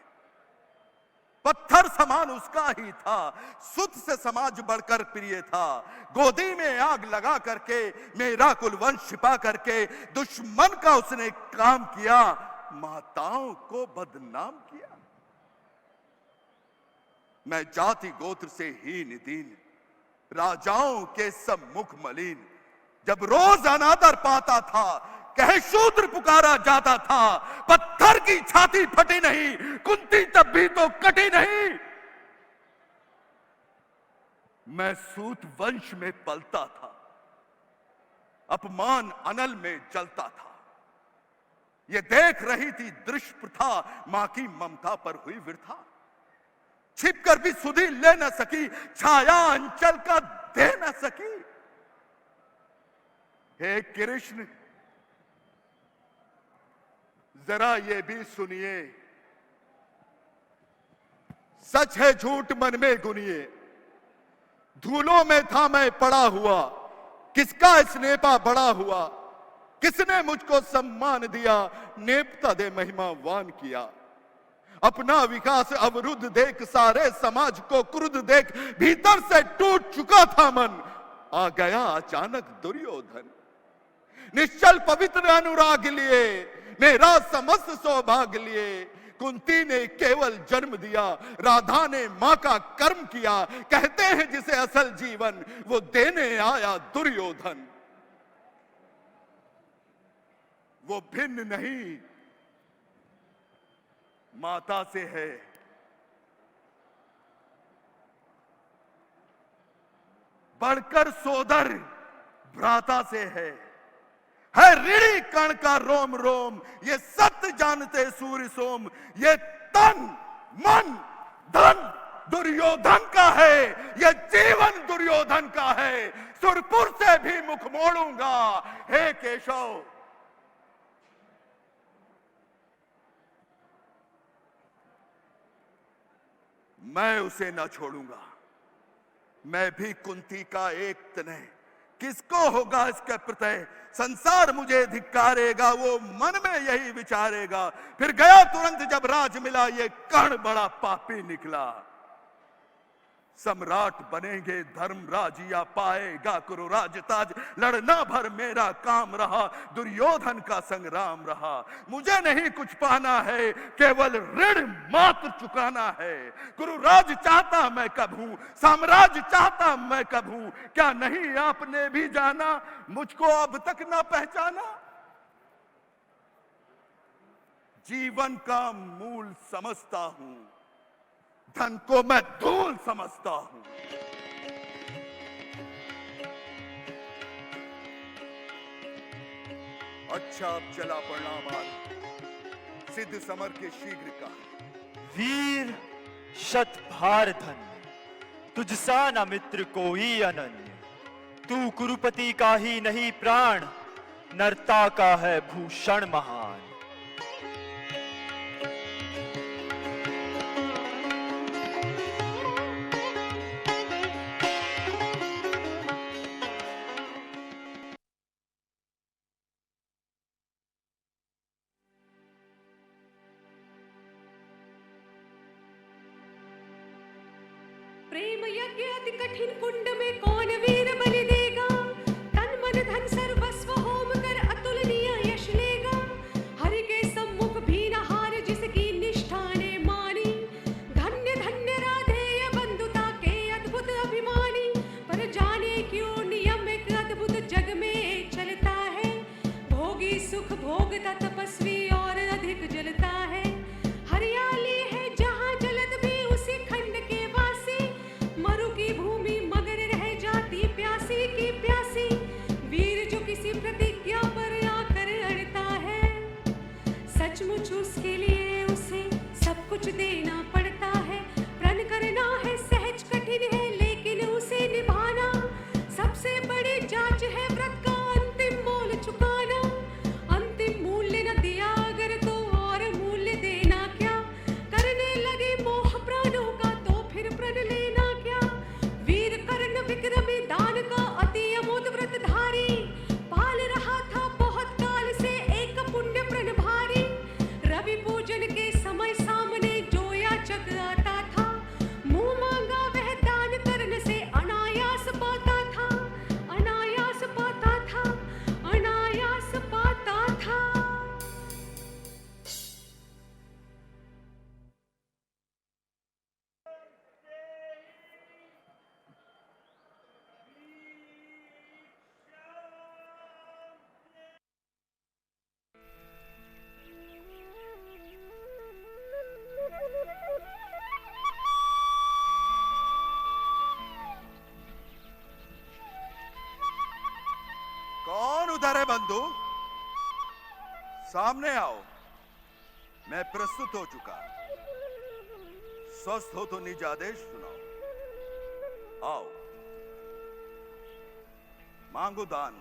पत्थर समान उसका ही था, सुत से समाज बढ़कर प्रिय था। गोदी में आग लगा करके मेरा कुल वंश छिपा करके दुश्मन का उसने काम किया, माताओं को बदनाम किया। मैं जाति गोत्र से हीन दीन, राजाओं के सम्मुख मलिन, जब रोज अनादर पाता था कहे शूद्र पुकारा जाता था। पत्थर की छाती फटी नहीं, कुंती तब भी तो कटी नहीं। मैं सूत वंश में पलता था, अपमान अनल में जलता था। ये देख रही थी दृश्य प्रथा, मां की ममता पर हुई वृथा। छिप कर भी सुधी ले न सकी, छाया अंचल का दे न सकी। हे कृष्ण जरा ये भी सुनिए, सच है झूठ मन में गुनिए। धूलों में था मैं पड़ा हुआ, किसका स्नेपा बड़ा हुआ। किसने मुझको सम्मान दिया, नेपता दे महिमावान किया। अपना विकास अवरुद्ध देख, सारे समाज को क्रुद्ध देख, भीतर से टूट चुका था मन। आ गया अचानक दुर्योधन, निश्चल पवित्र अनुराग लिए, मेरा समस्त सौभाग्य लिए। कुंती ने केवल जन्म दिया, राधा ने मां का कर्म किया। कहते हैं जिसे असल जीवन, वो देने आया दुर्योधन। वो भिन्न नहीं माता से है, बढ़कर सोदर भ्राता से है ऋणी कण का रोम रोम। ये सत्य जानते सूर्य सोम, ये तन मन धन दुर्योधन का है, ये जीवन दुर्योधन का है। सुरपुर से भी मुख मोड़ूंगा, हे केशव। मैं उसे न छोड़ूंगा, मैं भी कुंती का एक तनय। किसको होगा इसके प्रत्यय, संसार मुझे धिक्कारेगा, वो मन में यही विचारेगा। फिर गया तुरंत जब राज मिला, ये कर्ण बड़ा पापी निकला। सम्राट बनेंगे धर्मराज या पाएगा कुरुराज ताज। लड़ना भर मेरा काम रहा, दुर्योधन का संग्राम रहा। मुझे नहीं कुछ पाना है, केवल ऋण मात्र चुकाना है। कुरुराज चाहता मैं कब हूं, साम्राज्य चाहता मैं कब हूं। क्या नहीं आपने भी जाना, मुझको अब तक ना पहचाना। जीवन का मूल समझता हूं, धन को मैं धूल समझता हूं। अच्छा अब चला परिणाम सिद्ध समर के शीघ्र का। वीर शत भार धन्य, तुझसा न मित्र कोई अनन्य। तू कुरुपति का ही नहीं प्राण, नरता का है भूषण महान। प्रेम यज्ञ अति कठिन कुंड में कौन वीर बलि देगा। तन मन धन सर्वस्व होम कर अतुलनीय यश लेगा। हरि के सम्मुख भी न हार जिसकी निष्ठा ने मानी। धन्य धन्य राधेय बंधुता के अद्भुत अभिमानी। पर जाने क्यों नियम एक अद्भुत जग में चलता है। भोगी सुख भोगता तपस्वी और अधिक जलता है। हरियाली है जहाँ जलद भी उसी खंड के वासी। मरु की भूमि मगर रह जाती प्यासी की प्यासी। वीर जो किसी प्रतिज्ञा पर आकर अड़ता है, सचमुच उसके लिए उसे सब कुछ देना पड़ता है। प्रण करना है सहज कठिन है, लेकिन उसे निभाना सबसे बड़ी जांच है। व्रत का अंतिम मोल चुकाना। अंतिम मूल्य न दिया अगर तो और मूल्य देना क्या। करने लगे मोह प्राणों का तो फिर प्रण लेना क्या। बंधु, सामने आओ। मैं प्रस्तुत हो चुका। स्वस्थ हो तो निज आदेश सुनाओ। आओ, मांगो दान,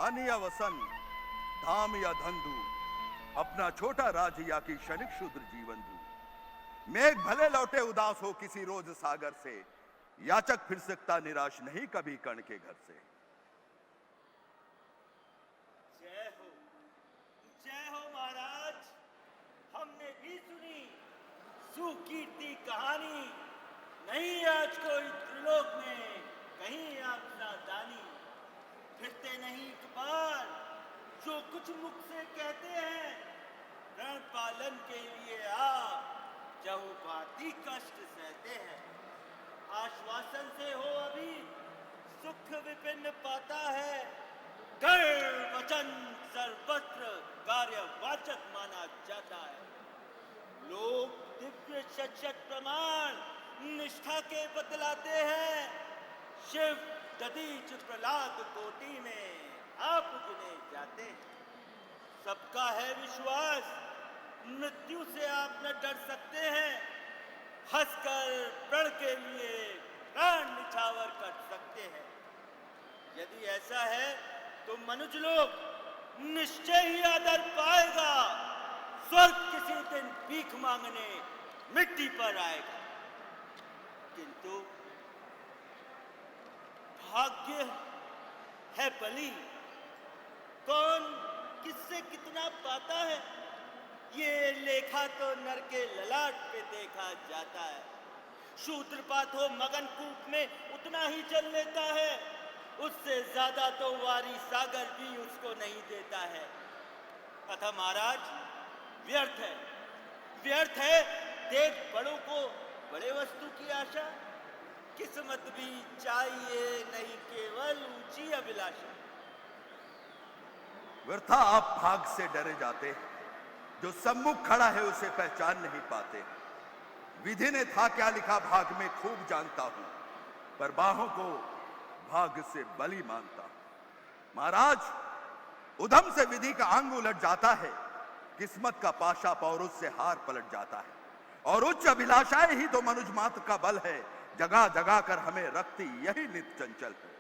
अन्न या वसन, धाम या धंधु, अपना छोटा राज्य या कि क्षणिक शूद्र जीवन दू। मेघ भले लौटे उदास हो किसी रोज सागर से, याचक फिर सकता निराश नहीं कभी कर्ण के घर से। जय हो महाराज। हमने भी सुनी सुकीर्ति कहानी, नहीं आज कोई त्रिलोक में कहीं आपका दानी। फिरते नहीं कपाल, जो कुछ मुख से कहते हैं, रण पालन के लिए आप चहुभांति कष्ट सहते हैं। आश्वासन से हो अभी सुख विपिन पाता है, कर वचन सर्वत्र कार्यवाचक माना जाता है। लोग दिव्य शत प्रमाण निष्ठा के बतलाते हैं, शिव दधीच प्रहलाद कोटि में आप गिने जाते हैं। सबका है विश्वास, मृत्यु से आप न डर सकते हैं, हंसकर प्रण के लिए प्राण निछावर कर सकते हैं। यदि ऐसा है तो मनुज लोग निश्चय ही आदर पाएगा, स्वर्ग किसी दिन भीख मांगने मिट्टी पर आएगा। किंतु भाग्य है बली, कौन किससे कितना पाता है, ये लेखा तो नर के ललाट पे देखा जाता है। शूद्रपात हो मगन कूप में उतना ही चल लेता है, उससे ज्यादा तो वारी सागर भी उसको नहीं देता है। अतः महाराज व्यर्थ है देख बड़ों को बड़े वस्तु की आशा। किस्मत भी चाहिए नहीं केवल ऊंची अभिलाषा। व्यर्था आप भाग से डरे जाते, जो सम्मुख खड़ा है उसे पहचान नहीं पाते। विधि ने था क्या लिखा भाग में खूब जानता हूं, पर बाहों को भाग से बली मानता हूं। महाराज, उधम से विधि का अंग उलट जाता है, किस्मत का पाशा पौरुष से हार पलट जाता है। और उच्च अभिलाषाएं ही तो मनुज मात्र का बल है, जगा जगा कर हमें रखती यही नित चंचल है।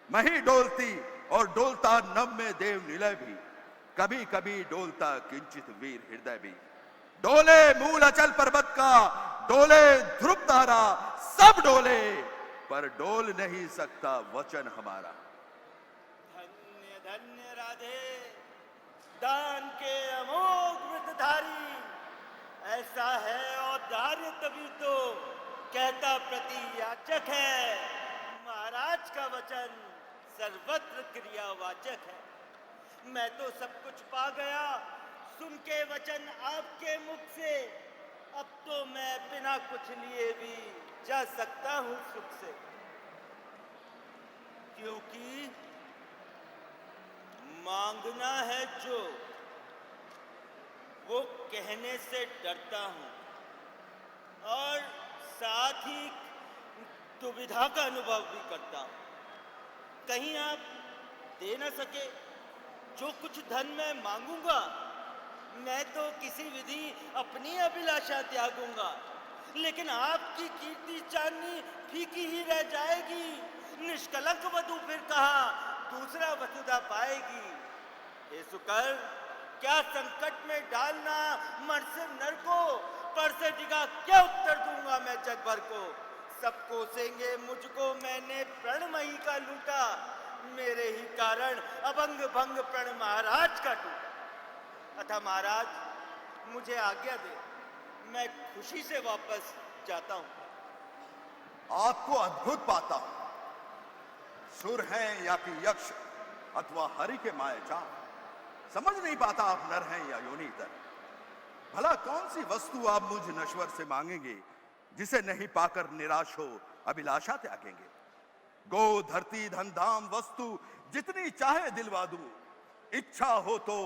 मही डोलती और डोलता नभ में देव निलय भी, कभी कभी डोलता किंचित वीर हृदय भी। डोले मूल अचल पर्वत का, डोले ध्रुव तारा, सब डोले पर डोल नहीं सकता वचन हमारा। धन्य धन्य राधे, दान के अमोघ वृद्धधारी, ऐसा है औदार्य तभी तो कहता प्रति याचक है। महाराज का वचन सर्वत्र क्रियावाचक है। मैं तो सब कुछ पा गया सुन के वचन आपके मुख से, अब तो मैं बिना कुछ लिए भी जा सकता हूं सुख से। क्योंकि मांगना है जो वो कहने से डरता हूं, और साथ ही दुविधा का अनुभव भी करता हूं। कहीं आप दे न सके जो कुछ धन मैं मांगूंगा, मैं तो किसी विधि अपनी अभिलाषा त्यागूंगा, लेकिन आपकी कीर्ति चांदनी फीकी ही रह जाएगी। निष्कलंक वधु फिर कहा दूसरा वसुधा पाएगी। हे सुकर, क्या संकट में डालना मर से नर को, पर से डिगा क्या उत्तर दूंगा मैं जग भर को। सबको सेंगे मुझको, मैंने प्रणमयी का लूटा, मेरे ही कारण अभंग भंग प्रण महाराज का टूटा। अतः महाराज मुझे आज्ञा दे, मैं खुशी से वापस जाता हूं। आपको अद्भुत पाता हूं, सुर हैं या कि यक्ष अथवा हरि के मायाजाल, समझ नहीं पाता आप नर हैं या योनितर। भला कौन सी वस्तु आप मुझ नश्वर से मांगेंगे, जिसे नहीं पाकर निराश हो अभिलाषा त्यागेंगे। गो धरती धन धाम वस्तु जितनी चाहे दिलवा दूं, इच्छा हो तो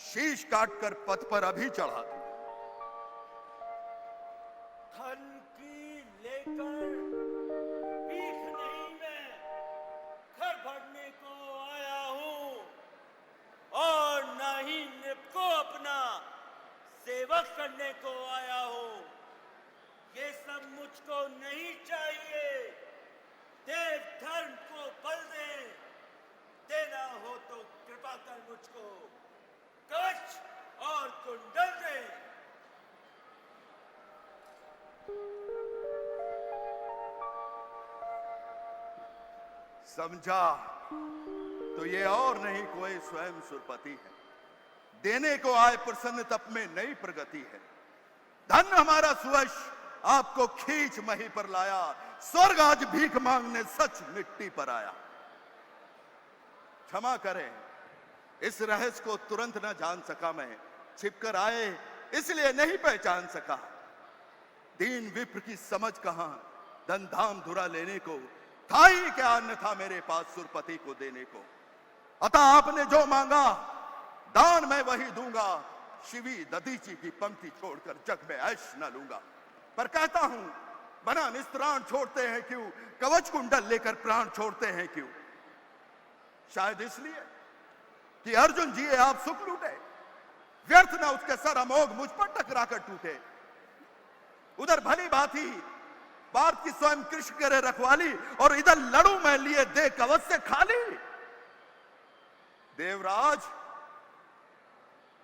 शीश काटकर पथ पर अभी चढ़ा दूं। धन की लेकर भीख नहीं मैं, घर भरने को सबक करने को आया हो। ये सब मुझको नहीं चाहिए। देव धर्म को बल दे, देना हो तो कृपा कर मुझको कवच और कुंडल दे। समझा तो ये और नहीं कोई स्वयं सुरपति है। देने को आए प्रसन्न तप में नई प्रगति है। धन हमारा सुवश आपको खींच मही पर लाया। स्वर्ग आज भीख मांगने सच मिट्टी पर आया। क्षमा करें, इस रहस्य को तुरंत न जान सका मैं। छिपकर आए इसलिए नहीं पहचान सका। दीन विप्र की समझ कहां, धन धाम धुरा लेने को था ही क्या अन्न था मेरे पास सुरपति को देने को। अतः आपने जो मांगा दान मैं वही दूंगा। शिवी दधीची की पंक्ति छोड़कर जग में ऐश न लूंगा। पर कहता हूं बना निस्त्राण छोड़ते हैं क्यों, कवच कुंडल लेकर प्राण छोड़ते हैं क्यों। शायद इसलिए कि अर्जुन जी आप सुख लूटे, व्यर्थ न उसके सर अमोघ मुझ पर टकरा कर टूटे। उधर भली भांति पार्थ की स्वयं कृष्ण करे रखवाली और इधर लड़ू मैं लिए दे कवच से खाली। देवराज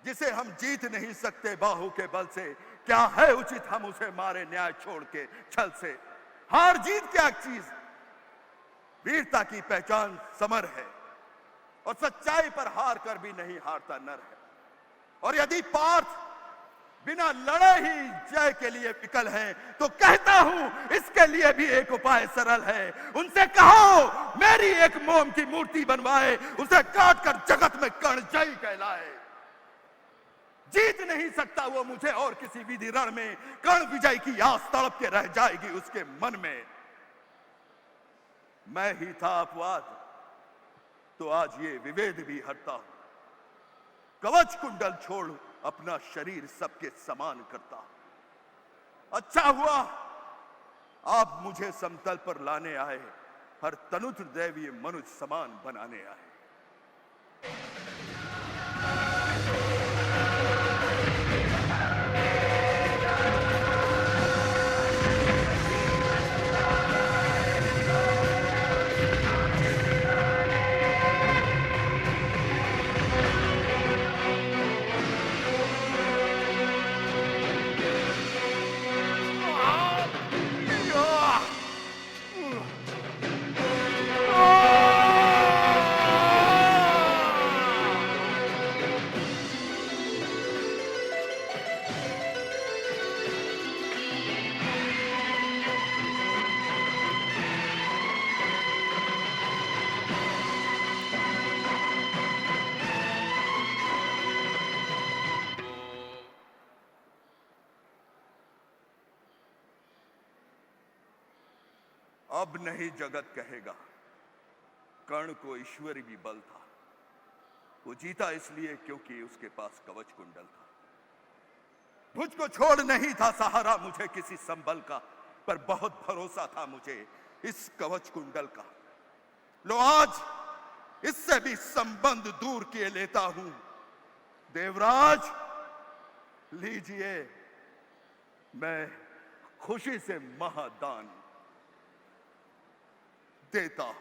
जिसे हम जीत नहीं सकते बाहु के बल से, क्या है उचित हम उसे मारे न्याय छोड़ के छल से। हार जीत क्या चीज, वीरता की पहचान समर है और सच्चाई पर हार कर भी नहीं हारता नर है। और यदि पार्थ बिना लड़े ही जय के लिए विकल है तो कहता हूं इसके लिए भी एक उपाय सरल है। उनसे कहो मेरी एक मोम की मूर्ति बनवाए, उसे काट कर जगत में कर्ण जय कहलाए। जीत नहीं सकता वो मुझे और किसी विधि रण में, कर्ण विजय की आस तड़प के रह जाएगी उसके मन में। मैं ही था अपवाद तो आज ये विभेद भी हटता हूं। कवच कुंडल छोड़ अपना शरीर सबके समान करता। अच्छा हुआ आप मुझे समतल पर लाने आए, हर तनुत्र दैवीय मनुष्य समान बनाने आए। अब नहीं जगत कहेगा कर्ण को ईश्वरी भी बल था। वो जीता इसलिए क्योंकि उसके पास कवच कुंडल था। मुझको छोड़ नहीं था सहारा मुझे किसी संबल का, पर बहुत भरोसा था मुझे इस कवच कुंडल का। लो आज इससे भी संबंध दूर किए लेता हूं। देवराज लीजिए, मैं खुशी से महादान देता हूं।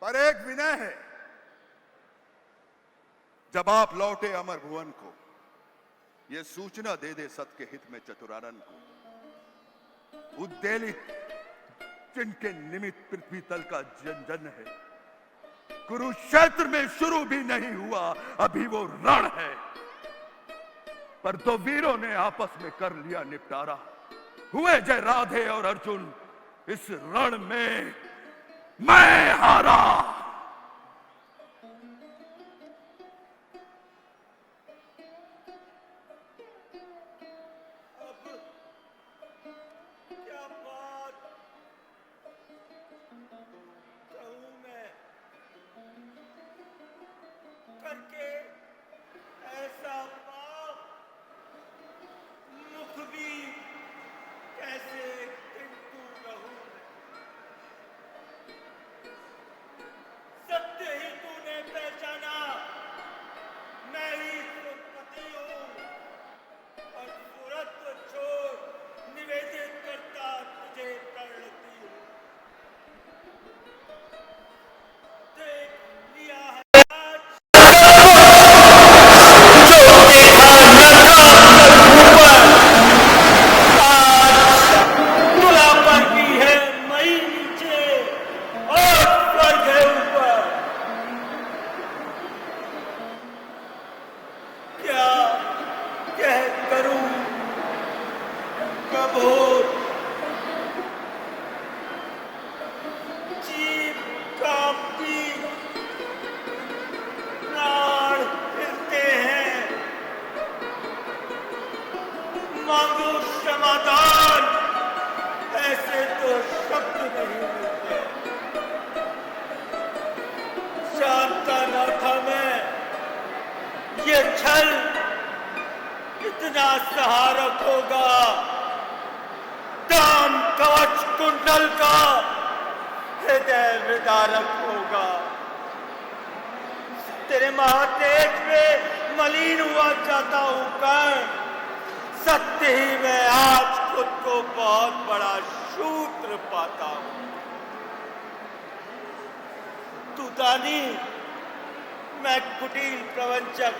पर एक विनय है, जब आप लौटे अमर भुवन को, यह सूचना दे दे सत के हित में चतुरानन को। उद्वेलित जिनके निमित्त पृथ्वी तल का जन जन है, कुरुक्षेत्र में शुरू भी नहीं हुआ अभी वो रण है। पर दो वीरों ने आपस में कर लिया निपटारा, हुए जय राधे और अर्जुन। इस रण में मैं हारा। अब क्या बात कहूं मैं, करके ऐसा पाप, मुख भी कैसे किंतु रहूं मैं। कपूर जीभ कांपती, प्राण हिलते हैं, मांगो क्षमादान, ऐसे तो शब्द नहीं मिलते। जानता न था मैं ये छल इतना सहारक होगा, दाम कवच कुंडल का हृदय विदारक होगा। तेरे महातेज में मलिन हुआ जाता हूं कर्ण, सत्य ही मैं आज खुद को बहुत बड़ा शूद्र पाता हूं। तू दानी, मैं कुटिल प्रवंचक,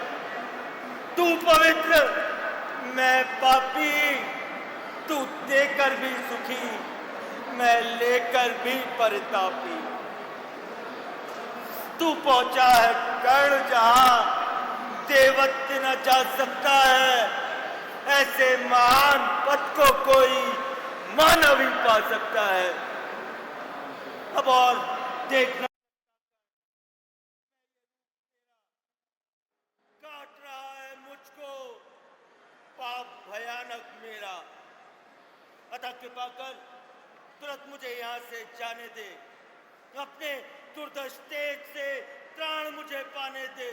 तू पवित्र, मैं पापी, तू देकर भी सुखी, मैं लेकर भी परितापी। तू पहुंचा है कर्ण जहां देवत्व न जा सकता है, ऐसे महान पद को कोई मानव ही पा सकता है। अब और देखना काट रहा है मुझको पाप भयानक मेरा, अतः कृपा कर तुरंत मुझे यहाँ से जाने दे, अपने दुर्दश तेज से प्राण मुझे पाने दे।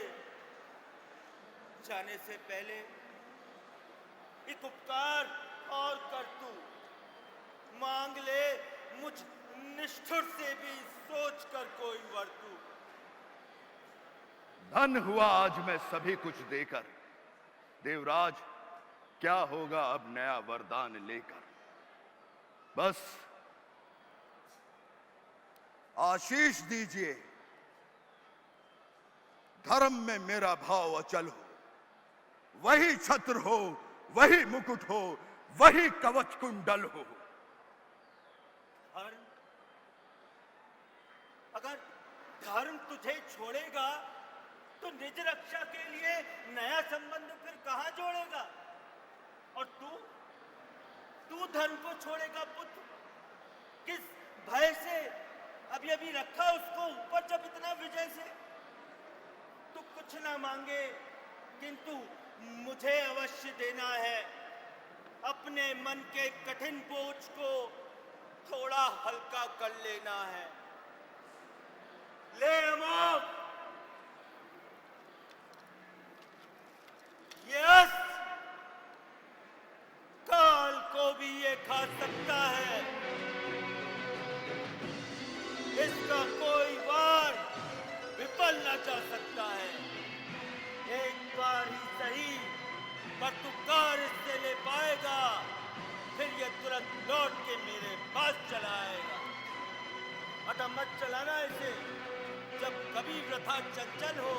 जाने से पहले एक उपकार और कर तू, मांग ले मुझ निष्ठुर से भी सोच कर कोई वर तू। धन हुआ आज मैं सभी कुछ देकर, देवराज क्या होगा अब नया वरदान लेकर। बस आशीष दीजिए, धर्म में मेरा भाव अचल हो, वही छत्र हो, वही मुकुट हो, वही कवच कुंडल हो। धर्म? अगर धर्म तुझे छोड़ेगा तो निज रक्षा के लिए नया संबंध फिर कहां जोड़ेगा? और तू धर्म को छोड़ेगा पुत्र? किस भय से अभी अभी रखा उसको ऊपर जब इतना विजय से? तू कुछ ना मांगे, किंतु मुझे अवश्य देना है। अपने मन के कठिन बोझ को थोड़ा हल्का कर लेना है। ले अमोघ, ये अस्त्र काल को भी ये खा सकता है। इसका कोई वार विफल न जा सकता है। एक बार ही सही, पर तू कार इससे ले पाएगा, फिर ये तुरंत लौट के मेरे पास चला आएगा। अतः मत चलाना इसे, जब कभी वृथा चंचल हो।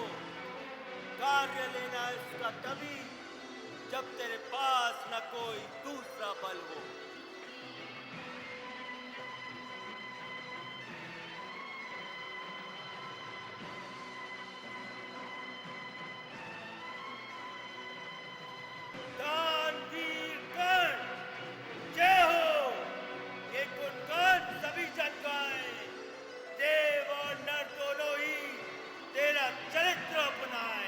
कार्य लेना इसका तभी जब तेरे पास न कोई दूसरा बल हो। दानवीर कर्ण, जय हो। ये गुणगान सभी जन गाएं, देव और नर दोनों ही तेरा चरित्र अपनाएं।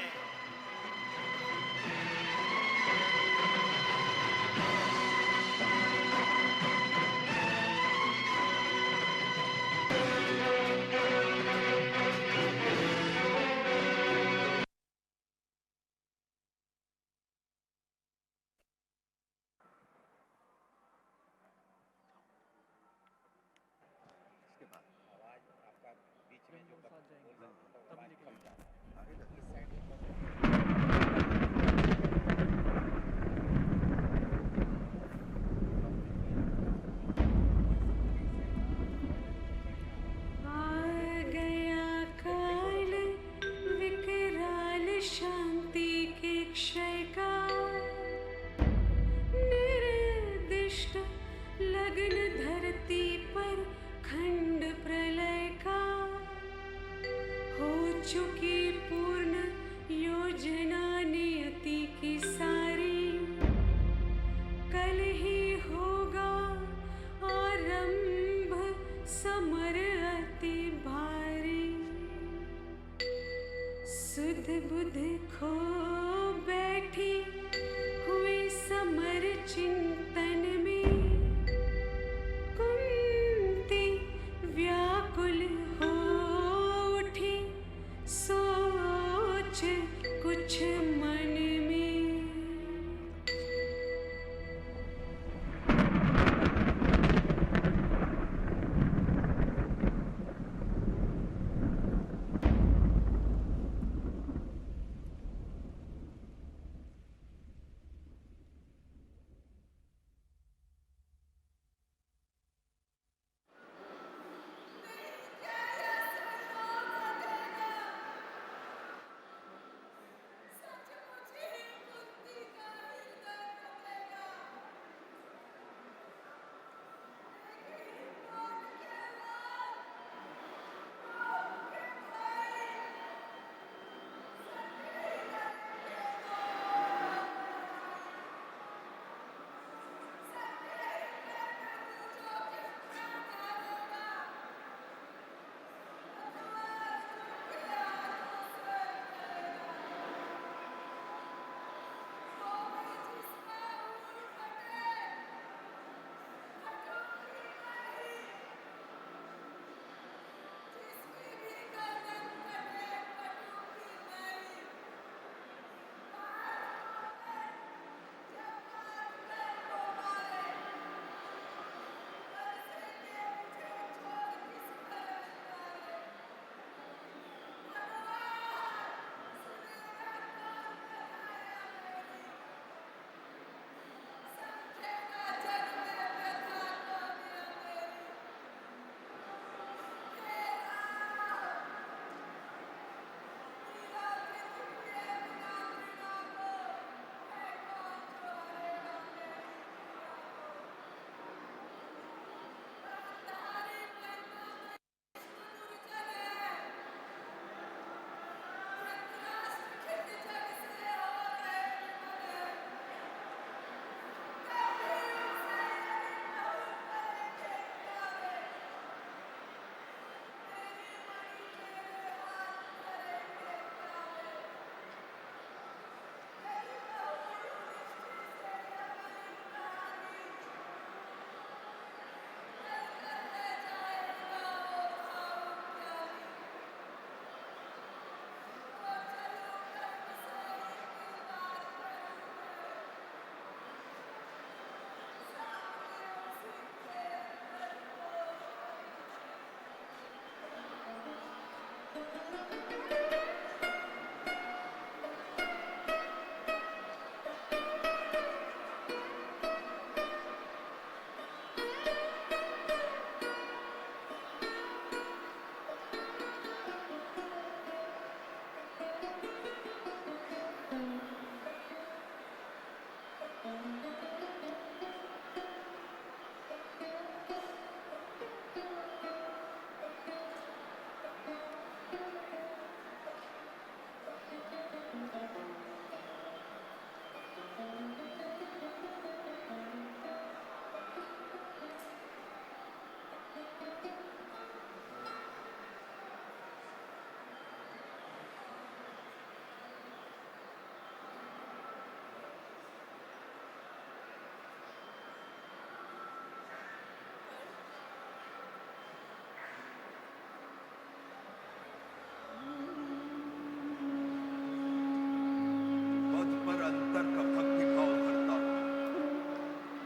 चुकी पूर्ण योजना नियति की सारी, कल ही होगा क्रोध खो बैठी हुई समर चिंतन में, कुंती व्याकुल हो उठी सोच कुछ मन में।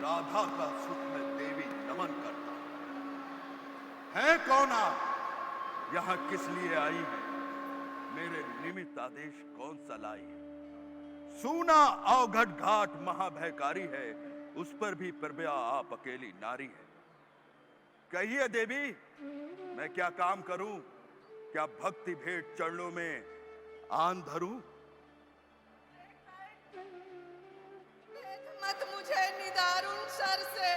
राधा का सुख में देवी नमन करता। है कौन आप? यहां किस लिए आई है? मेरे निमित्त आदेश कौन सा लाई है? सूना अवघट घाट महाभयकारी है, उस पर भी प्रभा आप अकेली नारी है। कहिए देवी, मैं क्या काम करूं? क्या भक्ति भेंट चरणों में आन धरूं? मत मुझे निदारुण सर से,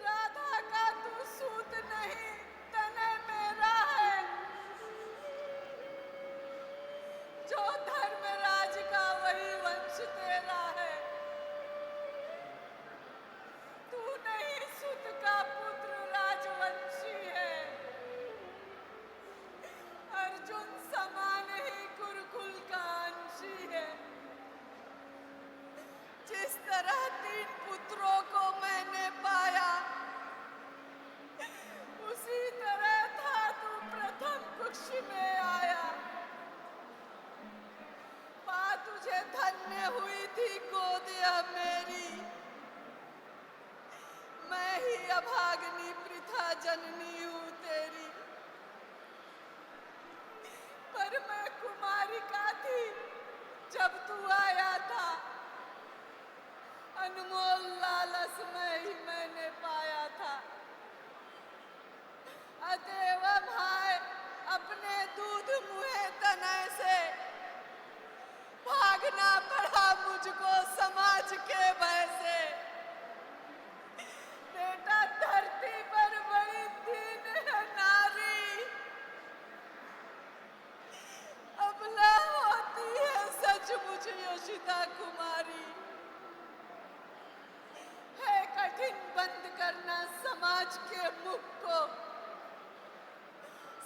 राधा का तू सूत नहीं तने मेरा है। जो धर्मराज का वही वंश तेरा है। तू नहीं सुत का पुत्र राजवंशी है। अर्जुन पुत्रों को मैंने पाया, उसी तरह था तू प्रथम कुक्ष में आया। माँ तुझे धन्य हुई थी गोद यह मेरी, मैं ही अभागनी प्रथा जननी हूँ तेरी। पर मैं कुमारिका थी जब तू आया था, अनमोल लालस में ही मैंने पाया था। अतएव भाई अपने दूध मुहे तनय से भागना पड़ा मुझको समाज के भय से। बेटा धरती पर बड़ी दीन है नारी, अबला होती है सचमुच योशिता कुमारी। है कठिन बंद करना समाज के मुख को,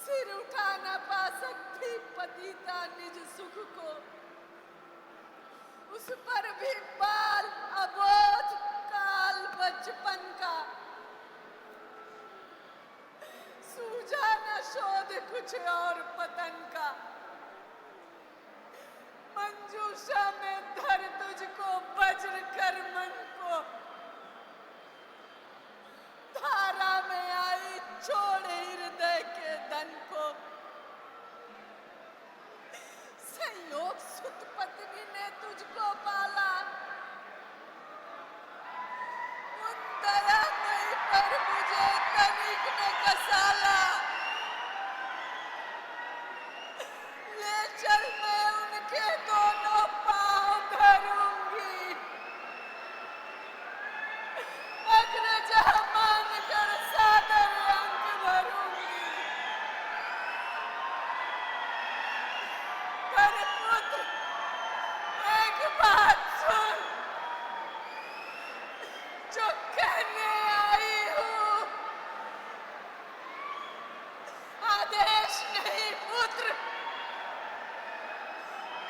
सिर उठा न पा सकती पतिता निज सुख को। उस पर भी बाल अबोध काल बचपन का, सूझा न शोध कुछ और पतन का। मंजूषा में धर तुझको वज्र कर मन को, धारा में आई छोड़ हृदय के धन को। संयोग सुत पत्नी ने तुझको पाला, उन दया नहीं पर मुझे तनिक न कसाला। ले चल मैं उनके दोनों पांव धरूंगी, अग्रजा मान कर सादर अंक भरूंगी। पर पुत्र एक बात सुन, जो कहने आई हूँ आदेश नहीं पुत्र,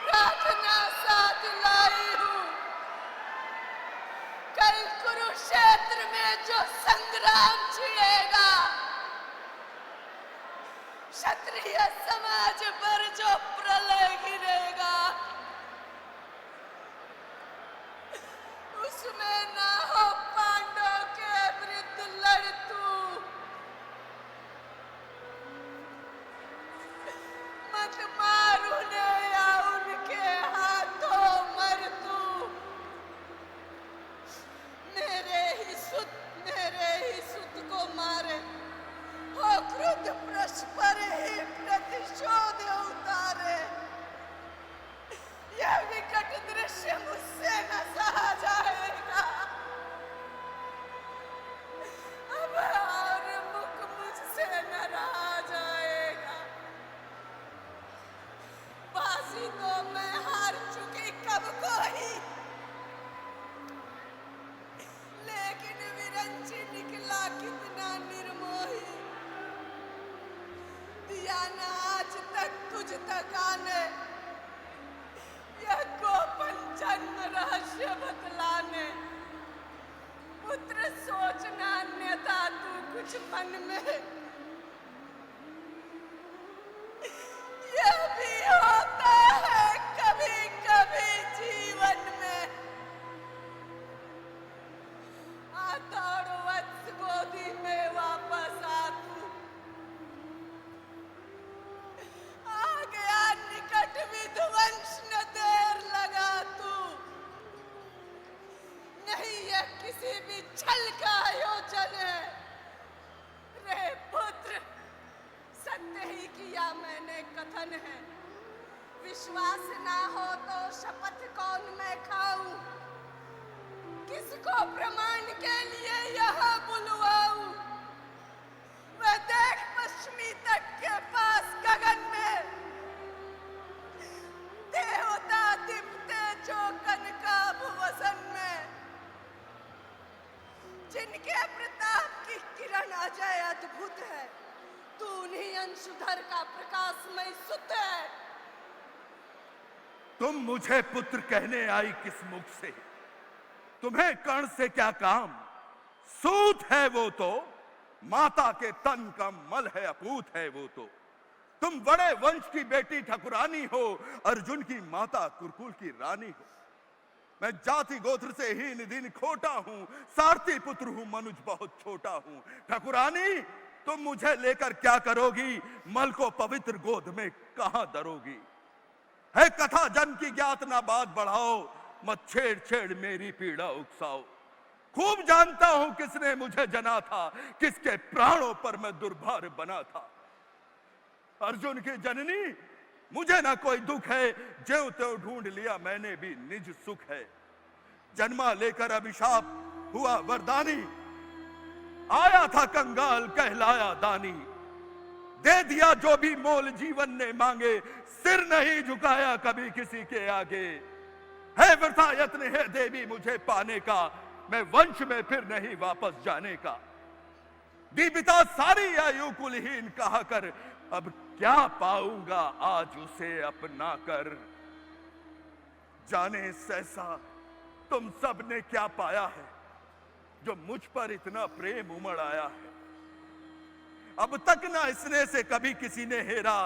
प्रार्थना साथ लाई हूँ। कल कुरुक्षेत्र में जो संग्राम छिड़ेगा, क्षत्रिय समाज पर जो प्रलय गिरेगा, उसमें ना हो पांडव के विरुद्ध लड़ तू। मत मार उन्हें या उनके हाथों मर तू। मेरे ही सुत को मारे, हो क्रुद्ध प्रश पर ही प्रतिशोध उतारे। यह विकट दृश्य मुझसे न सहा जाएगा, अब और मुख मुझसे न रहा जाएगा। बाजी तो मैं हार चुकी कब को ही, लेकिन विरंची निकला कितना निर्मोही। दिया न आज तक तुझ तक आने, यह गोपन जन्म रहस्य बतलाने। पुत्र सोचना अन्यथा तू कुछ मन में, यह भी होता है कभी कभी जीवन में। आतौड़ वत्स गोदी में वापस आ तू, आ गया निकट विध्वंस न देर लगा तू। नहीं यह किसी भी छल का आयोजन है। रे पुत्र सत्य ही किया मैंने कथन है, विश्वास ना हो तो शपथ कौन मैं खाऊं। किसको प्रमाण के लिए यहाँ बुलवाऊं। वह देख पश्चिमी तट के पास गगन में, देवता दीप्ते जो कनकाभ वसन में। जिनके प्रताप की किरण अजय अद्भुत है, तू उन्हीं अंशुधर का प्रकाशमय सुत है। तुम मुझे पुत्र कहने आई किस मुख से? तुम्हें कर्ण से क्या काम, सूत है वो तो, माता के तन का मल है, अपूत है वो तो। तुम बड़े वंश की बेटी ठकुरानी हो, अर्जुन की माता कुरुकुल की रानी हो। मैं जाति गोत्र से हीन दिन खोटा हूं, सारथी पुत्र हूं, मनुज बहुत छोटा हूं। ठकुरानी तुम मुझे लेकर क्या करोगी, मल को पवित्र गोद में कहां धरोगी। है कथा जन की ज्ञात ना बात बढ़ाओ, मत छेड़ छेड़ मेरी पीड़ा उकसाओ। खूब जानता हूं किसने मुझे जना था, किसके प्राणों पर मैं दुर्भार बना था। अर्जुन की जननी मुझे ना कोई दुख है, ज्यों त्यों ढूंढ लिया मैंने भी निज सुख है। जन्मा लेकर अभिशाप हुआ वरदानी, आया था कंगाल कहलाया दानी। दे दिया जो भी मोल जीवन ने मांगे, सिर नहीं झुकाया कभी किसी के आगे। है वृथा यत्न है देवी मुझे पाने का, मैं वंश में फिर नहीं वापस जाने का। दीपिता सारी आयु कुलहीन कहा कर, अब क्या पाऊंगा आज उसे अपना कर। जाने सहसा तुम सब ने क्या पाया है, जो मुझ पर इतना प्रेम उमड़ आया है। अब तक ना इसने से कभी किसी ने हेरा,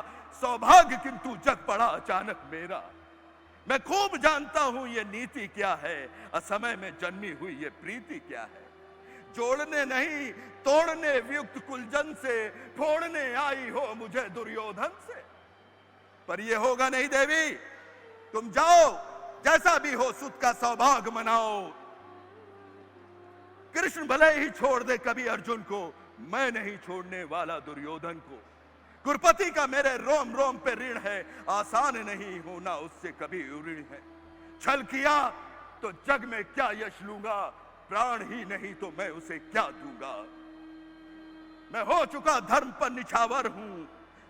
सौभाग्य किंतु जग पड़ा अचानक मेरा। मैं खूब जानता हूं ये नीति क्या है, असमय में जन्मी हुई ये प्रीति क्या है। जोड़ने नहीं तोड़ने वियुक्त कुलजन से, फोड़ने आई हो मुझे दुर्योधन से। पर ये होगा नहीं देवी, तुम जाओ जैसा भी हो सुत का सौभाग्य मनाओ। कृष्ण भले ही छोड़ दे कभी अर्जुन को, मैं नहीं छोड़ने वाला दुर्योधन को। कुरपति का मेरे रोम रोम पे ऋण है, आसान नहीं होना उससे कभी ऋण है। छल किया तो जग में क्या यश लूंगा, प्राण ही नहीं तो मैं उसे क्या दूंगा। मैं हो चुका धर्म पर निछावर हूं,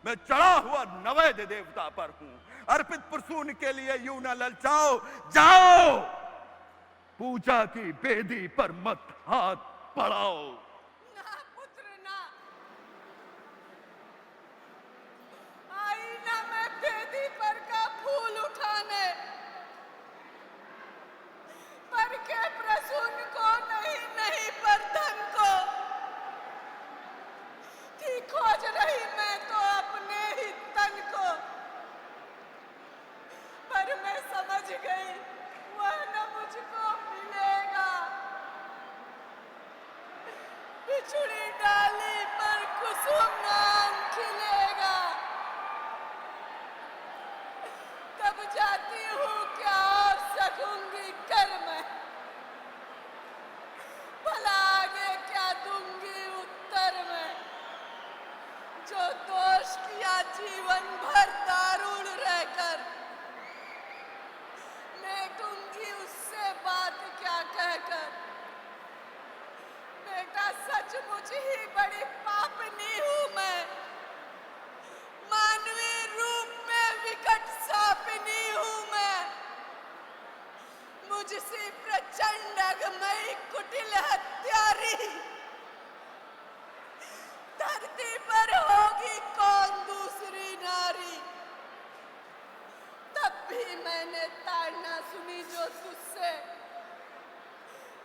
मैं चढ़ा हुआ नवैद्य देवता पर हूं। अर्पित प्रसून के लिए यूं न ललचाओ, जाओ पूजा की बेदी पर मत हाथ बढ़ाओ। ना पुत्र ना, आई ना मैं बेदी पर का फूल उठाने, पर के प्रसून को नहीं नहीं पर धन को। थी खोज रही मैं तो अपने ही तन को, पर मैं समझ गई वह न मुझको मिलेगा। बिछुड़ी डाली पर कुसुम नाम खिलेगा। कब जाती हूँ क्या और सकूंगी कर मैं, भला आगे क्या दूंगी उत्तर में। जो दोष किया जीवन भर दारुण रहकर, मेटूंगी उससे बात क्या कहकर। बेटा सचमुच ही बड़ी पापनी हूं मैं, मानवीय रूप में विकट सापिनी हूं मैं। मुझसे प्रचंड अगमई कुटिल हत्यारी, धरती पर होगी कौन दूसरी नारी। तब भी मैंने ताड़ना सुनी जो तुझसे,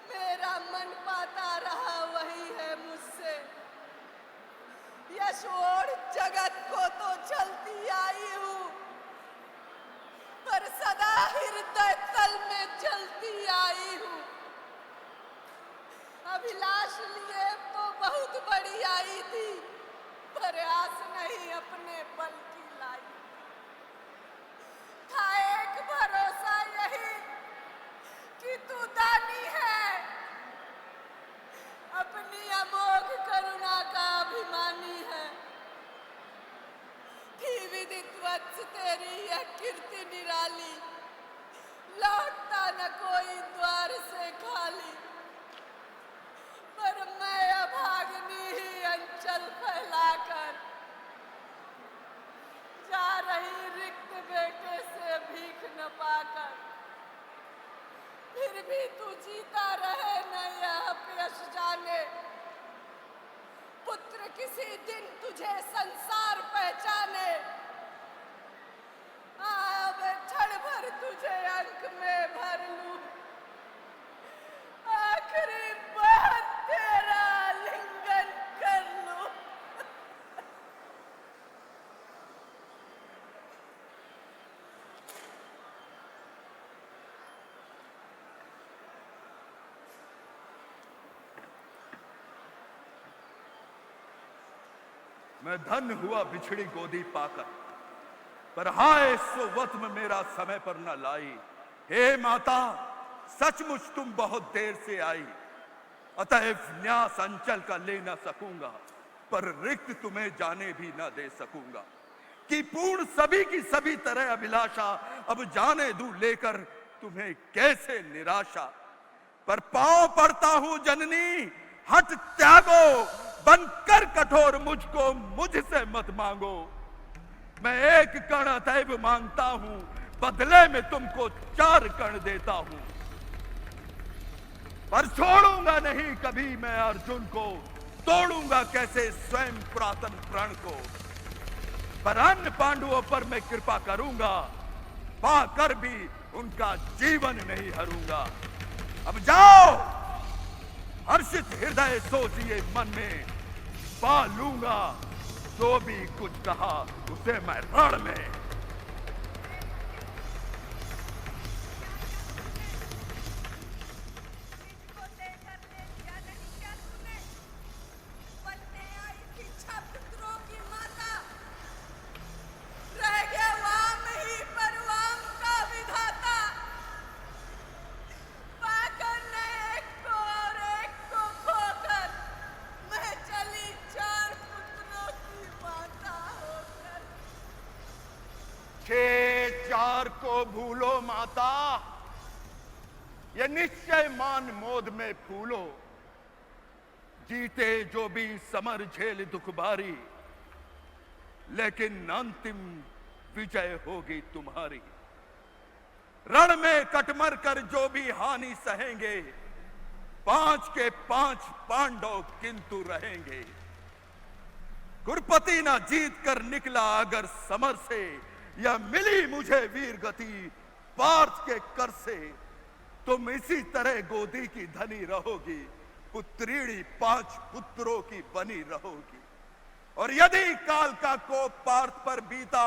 मेरा मन पाता रहा वही है मुझसे। यश ओढ़ जगत को तो चलती आई हूँ, पर सदा हृदय तल में जलती आई हूँ। अभिलाष लिए तो बहुत बड़ी आई थी, पर आस नहीं अपने बल की लाई। था एक भरोसा यही कि तू दानी है, अपनी अमोघ करुणा का अभिमानी है। थी विदित वत्स तेरी यह कीर्ति निराली, लौटता न कोई द्वार से खाली। पर मैं अभागनी ही अंचल फैलाकर, जा रही रिक्त बेटे से भीख न पाकर। फिर भी तू जीता रहे न यह अपयश जाने, पुत्र किसी दिन तुझे संसार पहचाने। अब क्षण भर तुझे अंक में भर लूं, मैं धन्य हुआ बिछड़ी गोदी पाकर, पर हाय सो वक्त में मेरा समय पर न लाई। हे माता, सचमुच तुम बहुत देर से आई, अतएव न्यास अंचल का ले न सकूंगा, पर रिक्त तुम्हें जाने भी न दे सकूंगा। कि पूर्ण सभी की सभी तरह अभिलाषा, अब जाने दूं लेकर तुम्हें कैसे निराशा। पर पांव पड़ता हूं जननी, हट त्यागो, बनकर कठोर मुझको मुझसे मत मांगो। मैं एक कण अतैव मांगता हूं, बदले में तुमको 4 कण देता हूं। पर छोड़ूंगा नहीं कभी मैं अर्जुन को, तोड़ूंगा कैसे स्वयं पुरातन प्रण को। पर अन्य पांडवों पर मैं कृपा करूंगा, पाकर भी उनका जीवन नहीं हरूंगा। अब जाओ, हर्षित हृदय सोचिए मन में, पा लूंगा जो भी कुछ कहा उसे मैं रण में। को भूलो माता, ये निश्चय मान मोद में फूलो। जीते जो भी समर झेल दुख भारी, लेकिन अंतिम विजय होगी तुम्हारी। रण में कटमर कर जो भी हानि सहेंगे, 5 के 5 पांडव किंतु रहेंगे। गुरपति ना जीत कर निकला अगर समर से, या मिली मुझे वीर गति पार्थ के कर से, तुम इसी तरह गोदी की धनी रहोगी, पुत्रीणी 5 पुत्रों की बनी रहोगी। और यदि काल का कोप पार्थ पर बीता,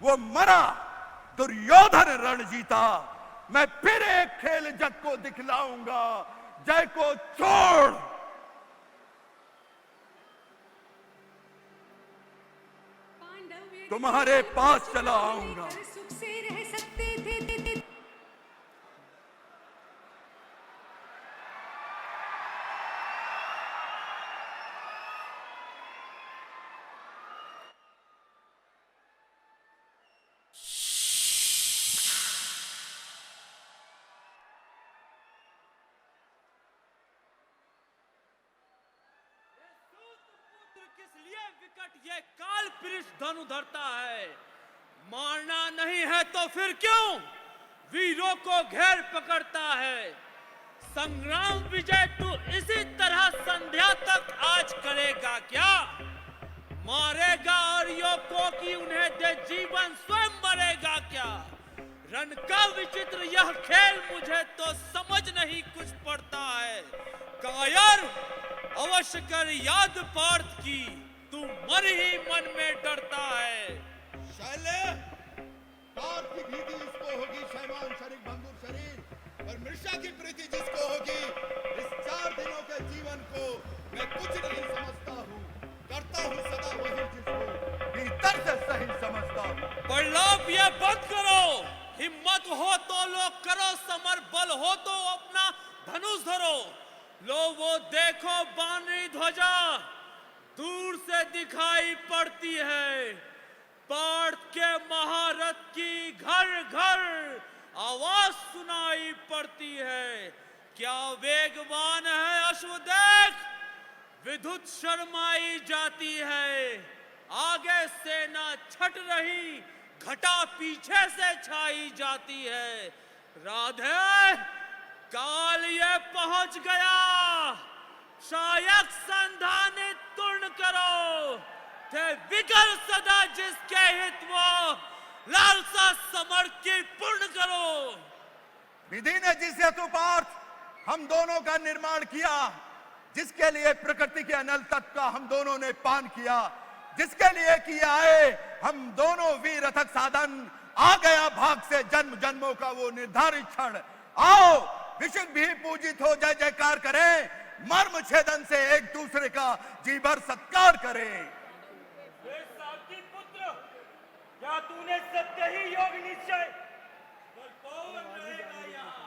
वो मरा दुर्योधन रण जीता, मैं फिर एक खेल जग को दिखलाऊंगा, जय को छोड़। तुम्हारे पास चला आऊंगा। सुख से रह सकते थे। किस लिए विकट ये काल पृष्ठ धनु धरता है? मारना नहीं है तो फिर क्यों वीरों को घेर पकड़ता है? संग्राम विजय तू इसी तरह संध्या तक आज करेगा क्या? मारेगा आर्यों को कि उन्हें दे जीवन, स्वयं मरेगा क्या? रण का विचित्र यह खेल मुझे तो समझ नहीं कुछ पड़ता है। कायर अवश्य कर याद पार्थ की, तू मन ही मन में डरता है। शैले, पार्थ की भीति जिसको होगी शैमान शरीर भंगुर शरीर, और मृषा की प्रीति जिसको होगी, इस 4 दिनों के जीवन को मैं कुछ नहीं समझता हूँ। करता हूँ सदा वही जिसको भीतर से सही समझता हूँ। प्रलाप ये बंद करो, हिम्मत हो तो लो करो समर, बल हो तो अपना धनुष धरो। लो वो देखो बानरी ध्वजा दूर से दिखाई पड़ती है, पार्थ के महारथ की घर घर आवाज सुनाई पड़ती है। क्या वेगवान है अश्व देख, विद्युत शर्माई जाती है। आगे सेना छट रही, घटा पीछे से छाई जाती है। राधे, काल ये पहुंच गया, शायक संधानित तुर्ण करो। थे विकल सदा जिसके हित वो, लालसा समर की पूर्ण करो। विधि ने जिस हेतु पार्थ हम दोनों का निर्माण किया, जिसके लिए प्रकृति के अनल तत्व का हम दोनों ने पान किया, जिसके लिए किया है हम दोनों वीर अथक साधन, आ गया भाग से जन्म जन्मों का वो निर्धारित क्षण। आओ विशुद्ध भी पूजित हो, जय जयकार करें, मर्म छेदन से एक दूसरे का जी भर सत्कार करें। क्या तूने सत्य ही योग निश्चय? बोल कौन रहेगा यहाँ?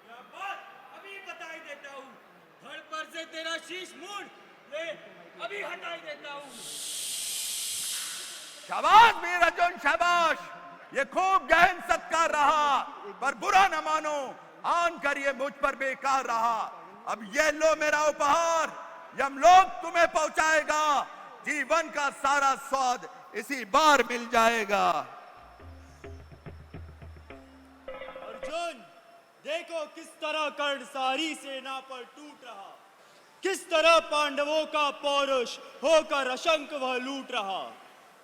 क्या बात अभी बताई देता हूँ। धड़ पर से तेरा शीश मूंड ले, अभी हटाई देता हूँ। शाबाश वीर अर्जुन शाबाश, ये खूब गहन सत्कार रहा, पर बुरा न मानो, आन कर ये मुझ पर बेकार रहा। अब ये लो मेरा उपहार, यमलोक तुम्हें पहुंचाएगा, जीवन का सारा स्वाद इसी बार मिल जाएगा। अर्जुन, देखो किस तरह कर्ण सारी सेना पर टूट रहा, किस तरह पांडवों का पौरुष होकर असंख्य वह लूट रहा।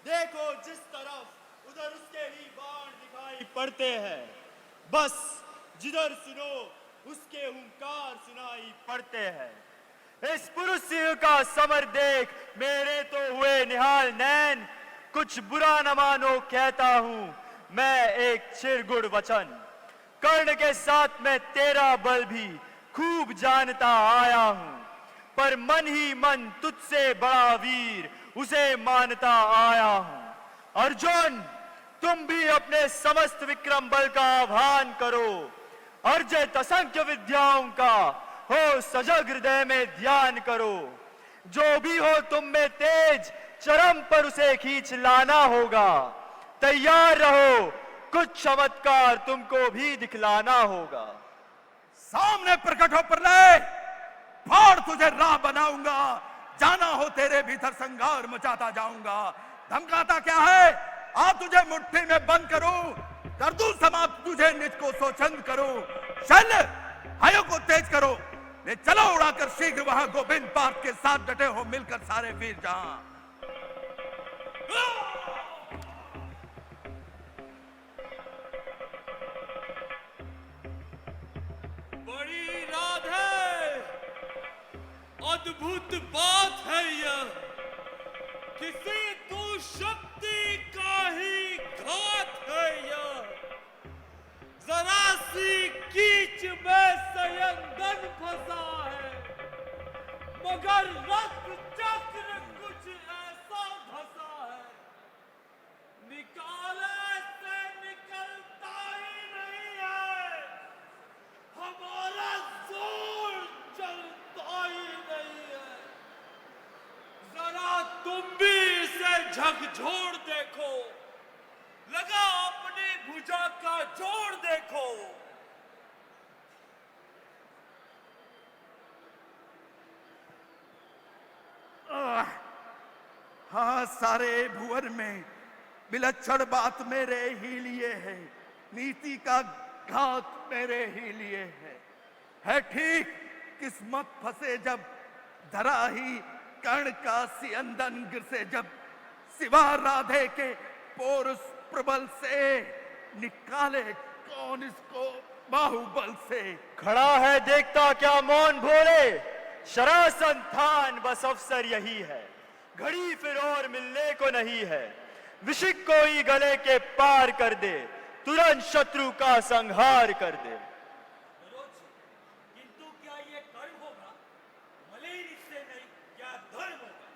देखो जिस तरफ उधर उसके ही बाण दिखाई पड़ते हैं, बस जिधर सुनो उसके हुंकार सुनाई पड़ते हैं। इस पुरुष सिंह का समर देख मेरे तो हुए निहाल नैन, कुछ बुरा न मानो कहता हूं मैं एक चिरगुड़ वचन। कर्ण के साथ मैं तेरा बल भी खूब जानता आया हूं, पर मन ही मन तुझसे बड़ा वीर उसे मानता आया हूं। अर्जुन, तुम भी अपने समस्त विक्रम बल का आह्वान करो, अर्जित असंख्य विद्याओं का हो सजग हृदय में ध्यान करो। जो भी हो तुम में तेज, चरम पर उसे खींच लाना होगा। तैयार रहो, कुछ चमत्कार तुमको भी दिखलाना होगा। सामने प्रकट हो प्रलय, फाड़ तुझे राह बनाऊंगा, जाना हो तेरे भीतर संघार मचाता जाऊंगा। धमकाता क्या है, आ तुझे मुट्ठी में बंद करूं, कर दूं समाप्त तुझे निज को स्वच्छंद करूं। शल्य हायों को तेज करो, ले चलो उड़ाकर शीघ्र वहां गोविंद पार्थ के साथ डटे हो मिलकर सारे वीर जहां। बड़ी रात है, अद्भुत बात है यह, किसी तू शक्ति का ही घात है यह। जरा सी कीच में संयंदन फंसा है, मगर रक्त चक्र कुछ ऐसा धसा है, निकाले से निकलता ही नहीं है, हमारा जोर चलता ही नहीं है। जरा तुम भी इसे झकझोर देखो, लगा अपनी भुजा का जोड़ देखो। हाँ, सारे भुवन में विलक्षण बात मेरे ही लिए है, नीति का घात मेरे ही लिए है ठीक। किस्मत फंसे जब धरा ही कर्ण का सियंदन गिर से, जब सिवा राधे के पौरुष प्रबल से, निकाले कौन इसको बाहुबल से। खड़ा है देखता क्या मौन भोले, शरासन थान बस अवसर यही है, घड़ी फिर और मिलने को नहीं है। विशिक कोई गले के पार कर दे, तुरंत शत्रु का संहार कर दे। किंतु क्या ये कर्म होगा? भले ही निश्चय नहीं, क्या धर्म होगा?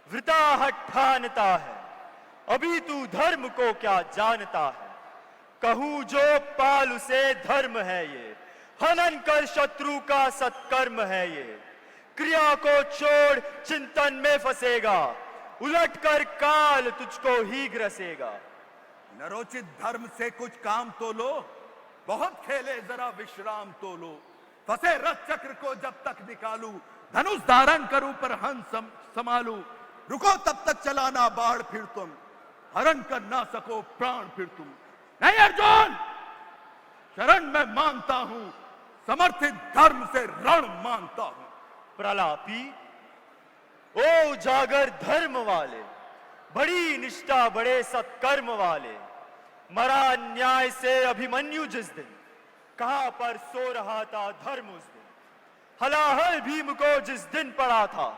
वृताहट ठानता है, अभी तू धर्म को क्या जानता है। कहूं जो पाल उसे धर्म है ये, हनन कर शत्रु का सत्कर्म है ये। क्रिया को छोड़ चिंतन में फंसेगा, उलट कर काल तुझको ही ग्रसेगा। नरोचित धर्म से कुछ काम तो लो, बहुत खेले जरा विश्राम तो लो। फंसे रथ चक्र को जब तक निकालू, धनुष धारण करूं पर हंस संभालू। रुको तब तक चलाना बाढ़ फिर तुम, हरण कर ना सको प्राण फिर तुम। नहीं अर्जुन, शरण मैं मानता हूं, समर्थित धर्म से रण मानता हूं। प्रलापी, ओ जागर धर्म वाले, बड़ी निष्ठा बड़े सत्कर्म वाले। मरा न्याय से अभिमन्यु जिस दिन, कहां पर सो रहा था धर्म उस दिन। हलाहल भीम को जिस दिन पड़ा था,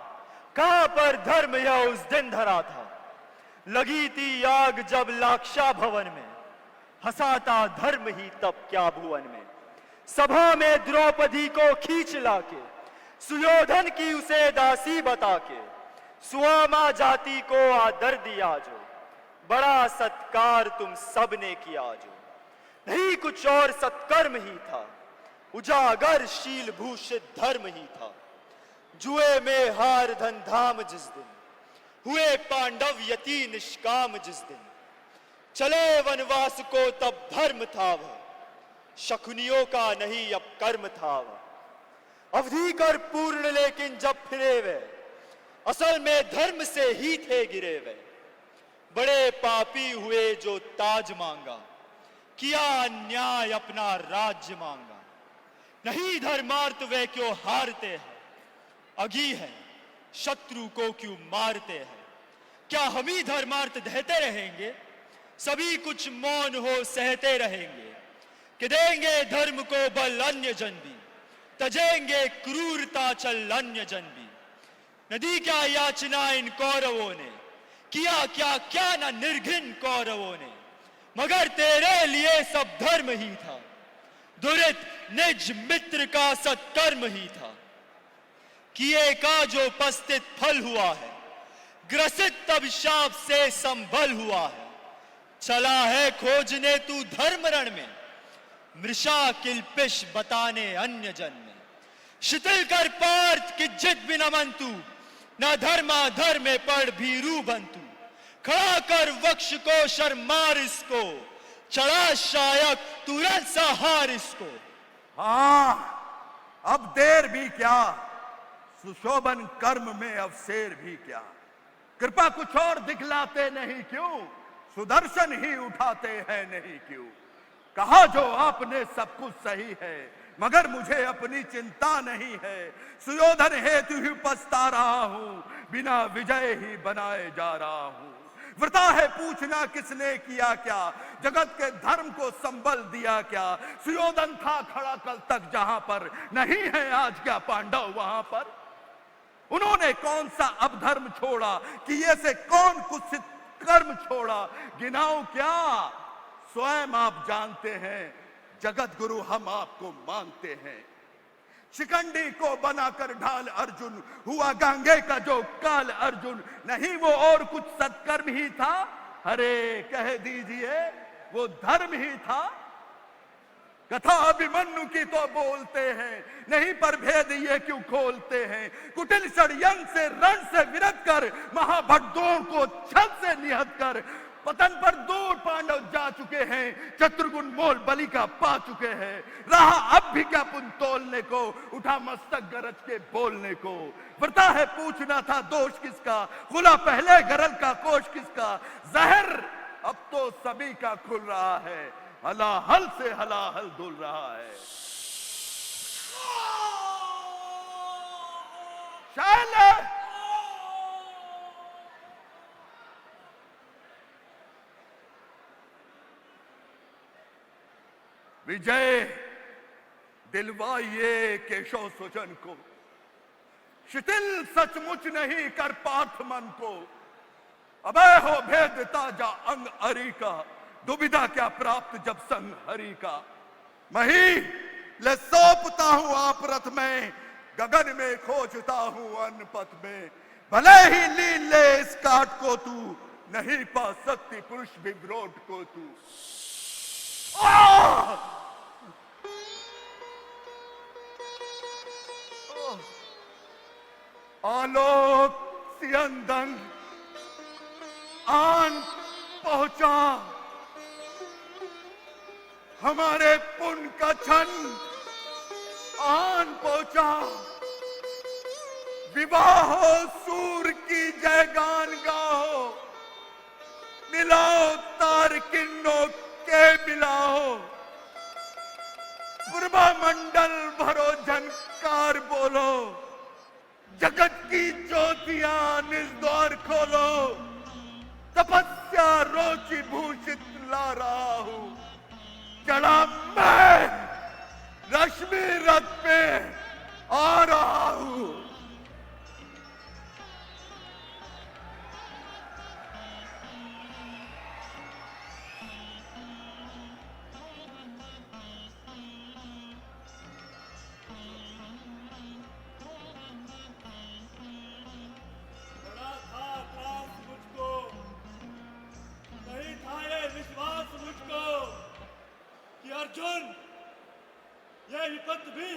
कहां पर धर्म यह उस दिन धरा था। लगी थी आग जब लाक्षा भवन में, हंसाता धर्म ही तब क्या भुवन में। सभा में द्रौपदी को खींच लाके, सुयोधन की उसे दासी बता के, सुआमा जाति को आदर दिया जो। बड़ा सत्कार तुम सबने किया जो, नहीं कुछ और सत्कर्म ही था, उजागर शील भूषित धर्म ही था। जुए में हार धन धाम जिस दिन, हुए पांडव यति निष्काम जिस दिन, चले वनवास को तब धर्म था वह, शकुनियों का नहीं अब कर्म था वह। अवधि कर पूर्ण लेकिन जब फिरे वे, असल में धर्म से ही थे गिरे वे। बड़े पापी हुए जो ताज मांगा, किया अन्याय अपना राज्य मांगा। नहीं धर्मार्थ वे क्यों हारते हैं, अगी है शत्रु को क्यों मारते हैं। क्या हम ही धर्मार्थ देते रहेंगे, सभी कुछ मौन हो सहते रहेंगे। कि देंगे धर्म को बल अन्य जन भी, तजेंगे क्रूरता चल अन्य जन भी। नदी क्या याचना इन कौरवों ने, किया क्या क्या ना निर्घिन कौरवों ने। मगर तेरे लिए सब धर्म ही था, दुरित निज मित्र का सत्कर्म ही था। किए का जो उपस्थित फल हुआ है, ग्रसित तब शाप से संभल हुआ है। चला है खोजने तू धर्म रण में, मृषा किल्पिश बताने अन्य जन में। शिथिल कर पार्थ की जित बिना मन तू, न धर्मा धर्म में पड़ भीरू बंतु। खड़ा कर वक्ष को शर्मार इसको, चढ़ा शायक तुरंत सहार इसको। हाँ, अब देर भी क्या, सुशोभन कर्म में अवसेर भी क्या। कृपा कुछ और दिखलाते नहीं क्यों, सुदर्शन ही उठाते हैं नहीं क्यों। कहा जो आपने सब कुछ सही है, मगर मुझे अपनी चिंता नहीं है। सुयोधन हेतु ही पछता रहा हूं, बिना विजय ही बनाए जा रहा हूं। वृथा है पूछना किसने किया क्या, जगत के धर्म को संबल दिया क्या। सुयोधन था खड़ा कल तक जहां पर, नहीं है आज क्या पांडव वहां पर। उन्होंने कौन सा अधर्म छोड़ा, किए से कौन कुत्सित कर्म छोड़ा। गिनाऊं क्या, स्वयं आप जानते हैं, जगत गुरु हम आपको मानते हैं। शिकंडी को बनाकर ढाल अर्जुन, हुआ गांगे का जो काल अर्जुन। नहीं वो और कुछ सत्कर्म ही था, अरे कह दीजिए वो धर्म ही था। कथा अभिमन्यु की तो बोलते हैं, नहीं पर भेद ये क्यों खोलते हैं। कुटिल षड्यंत्र से रण से विरत कर, महाभद्रों को छल से निहत कर। पतन पर दूर पांडव जा चुके हैं, चतुर्गुण मोल बलि का पा चुके हैं। रहा अब भी क्या पुन तोलने को, उठा मस्तक गरज के बोलने को। वृथा है पूछना था दोष किसका, खुला पहले गरल का कोष किसका। जहर अब तो सभी का खुल रहा है, हलाहल से हलाहल धुल रहा है। शैल विजय दिलवाइए केशव सुजन को, शिथिल सचमुच नहीं कर पार्थ मन को। अबे हो भेद ताजा अंग अरी का, दुविधा क्या प्राप्त जब संग हरि का। मही ले सौंपता हूं आप रथ में, गगन में खोजता हूं अन्न पथ में। भले ही लीन ले इस काट को तू, नहीं पा सकती पुरुष विव्रोट को तू। आलोक सियंदन आन पहुंचा, हमारे पुण्य का क्षण आन पहुंचा। विवाहो सूर की जय गान गाओ, मिलाओ तार किन्नों के मिलाओ। पूर्वा मंडल भरो झनकार बोलो, जगत की ज्योतियां निज द्वार खोलो। तपस्या रोचि भूषित ला रहा हूं, चढ़ा मैं रश्मि रथ पे आ रहा हूं।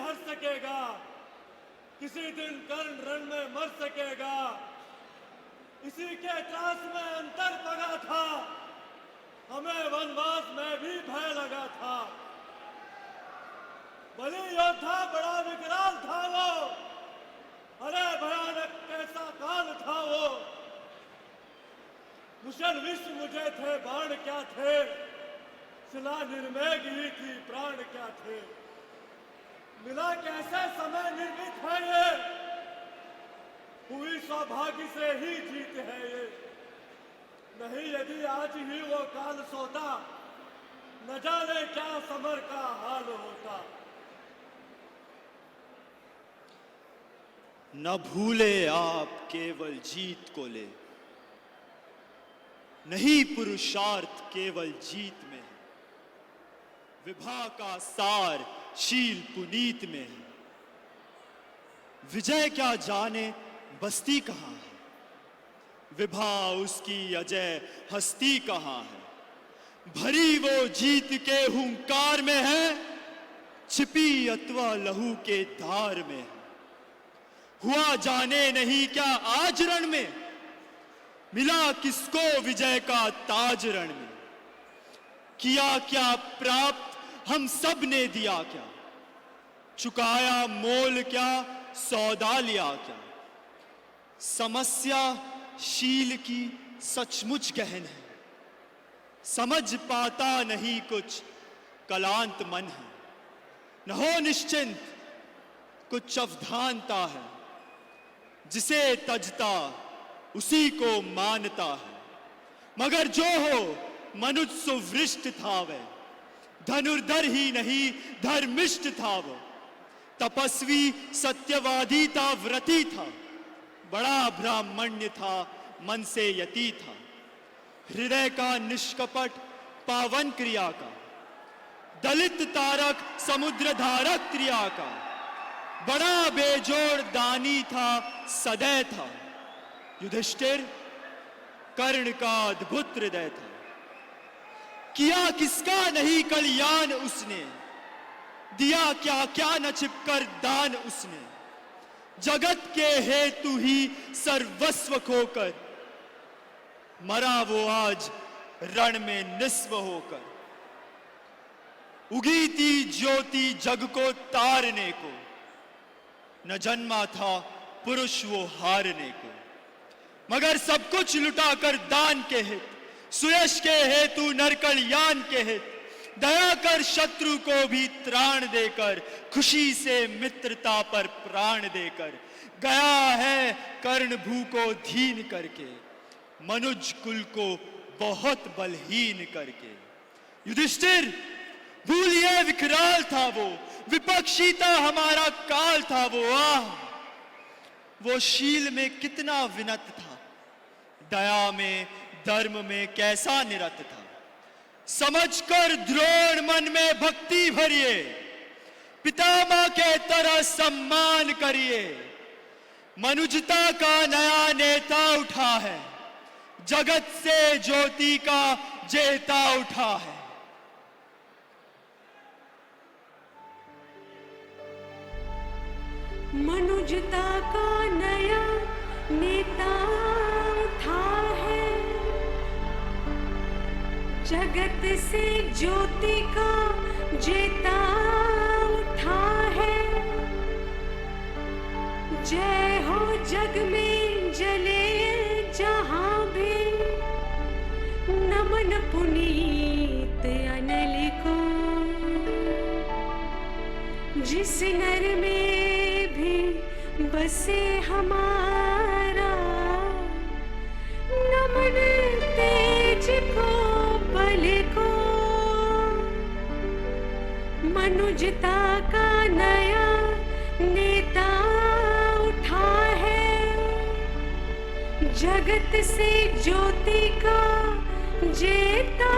हर सकेगा, किसी दिन कर्ण रण में मर सकेगा। इसी के त्रास में अंतर पगा था, हमें वनवास में भी भय लगा था। बलि योद्धा बड़ा विकराल था वो, अरे भयानक कैसा काल था वो। मुशन विष मुझे थे बाण क्या थे, शिला निर्मेघ ही थी प्राण क्या थे। मिला कैसे समय निर्मित है ये, हुई सौभाग्य से ही जीत है ये। नहीं यदि आज ही वो काल सोता, न जाने क्या समर का हाल होता। न भूले आप केवल जीत को ले, नहीं पुरुषार्थ केवल जीत में है। विभा का सार शील पुनीत में है। विजय क्या जाने बस्ती कहाँ है, विभा उसकी अजय हस्ती कहाँ है। भरी वो जीत के हुंकार में है, छिपी अथवा लहू के धार में है। हुआ जाने नहीं क्या आज रण में, मिला किसको विजय का ताज रण में। किया क्या प्राप्त हम सब ने दिया क्या, चुकाया मोल क्या सौदा लिया क्या। समस्या शील की सचमुच गहन है, समझ पाता नहीं कुछ कलांत मन है। न हो निश्चिंत कुछ अवधानता है, जिसे तजता उसी को मानता है। मगर जो हो मनुष्य सुवृष्ट था वह, धनुर्धर ही नहीं धर्मिष्ठ था वो। तपस्वी सत्यवादी था व्रती था, बड़ा ब्राह्मण्य था मन से यति था। हृदय का निष्कपट पावन क्रिया का, दलित तारक समुद्र धारक क्रिया का। बड़ा बेजोड़ दानी था सदैव था, युधिष्ठिर कर्ण का अद्भुत हृदय था। किया किसका नहीं कल्याण उसने, दिया क्या क्या न छिपकर दान उसने। जगत के हेतु ही सर्वस्व खोकर, मरा वो आज रण में निस्व होकर। उगी थी ज्योति जग को तारने को, न जन्मा था पुरुष वो हारने को। मगर सब कुछ लुटाकर दान के हित, सुयश के हेतु नरकल्याण के हित। दया कर शत्रु को भी त्राण देकर, खुशी से मित्रता पर प्राण देकर। गया है कर्ण भू को धीन करके, मनुज कुल को बहुत बलहीन करके। युधिष्ठिर भूलिए विकराल था वो, विपक्षी था हमारा काल था वो। आह वो शील में कितना विनत था, दया में धर्म में कैसा निरत था। समझकर द्रोण मन में भक्ति भरिए, पितामह के तरह सम्मान करिए। मनुजता का नया नेता उठा है, जगत से ज्योति का जेता उठा है। मनुजता का नया नेता उठा है, जगत से ज्योति का जेता उठा है। जय हो जग में जले जहां भी, नमन पुनीत अनल को। जिस नर में भी बसे हमारा, नमन तेज को बल को। मनुजता का नया नेता उठा है, जगत से ज्योति का जेता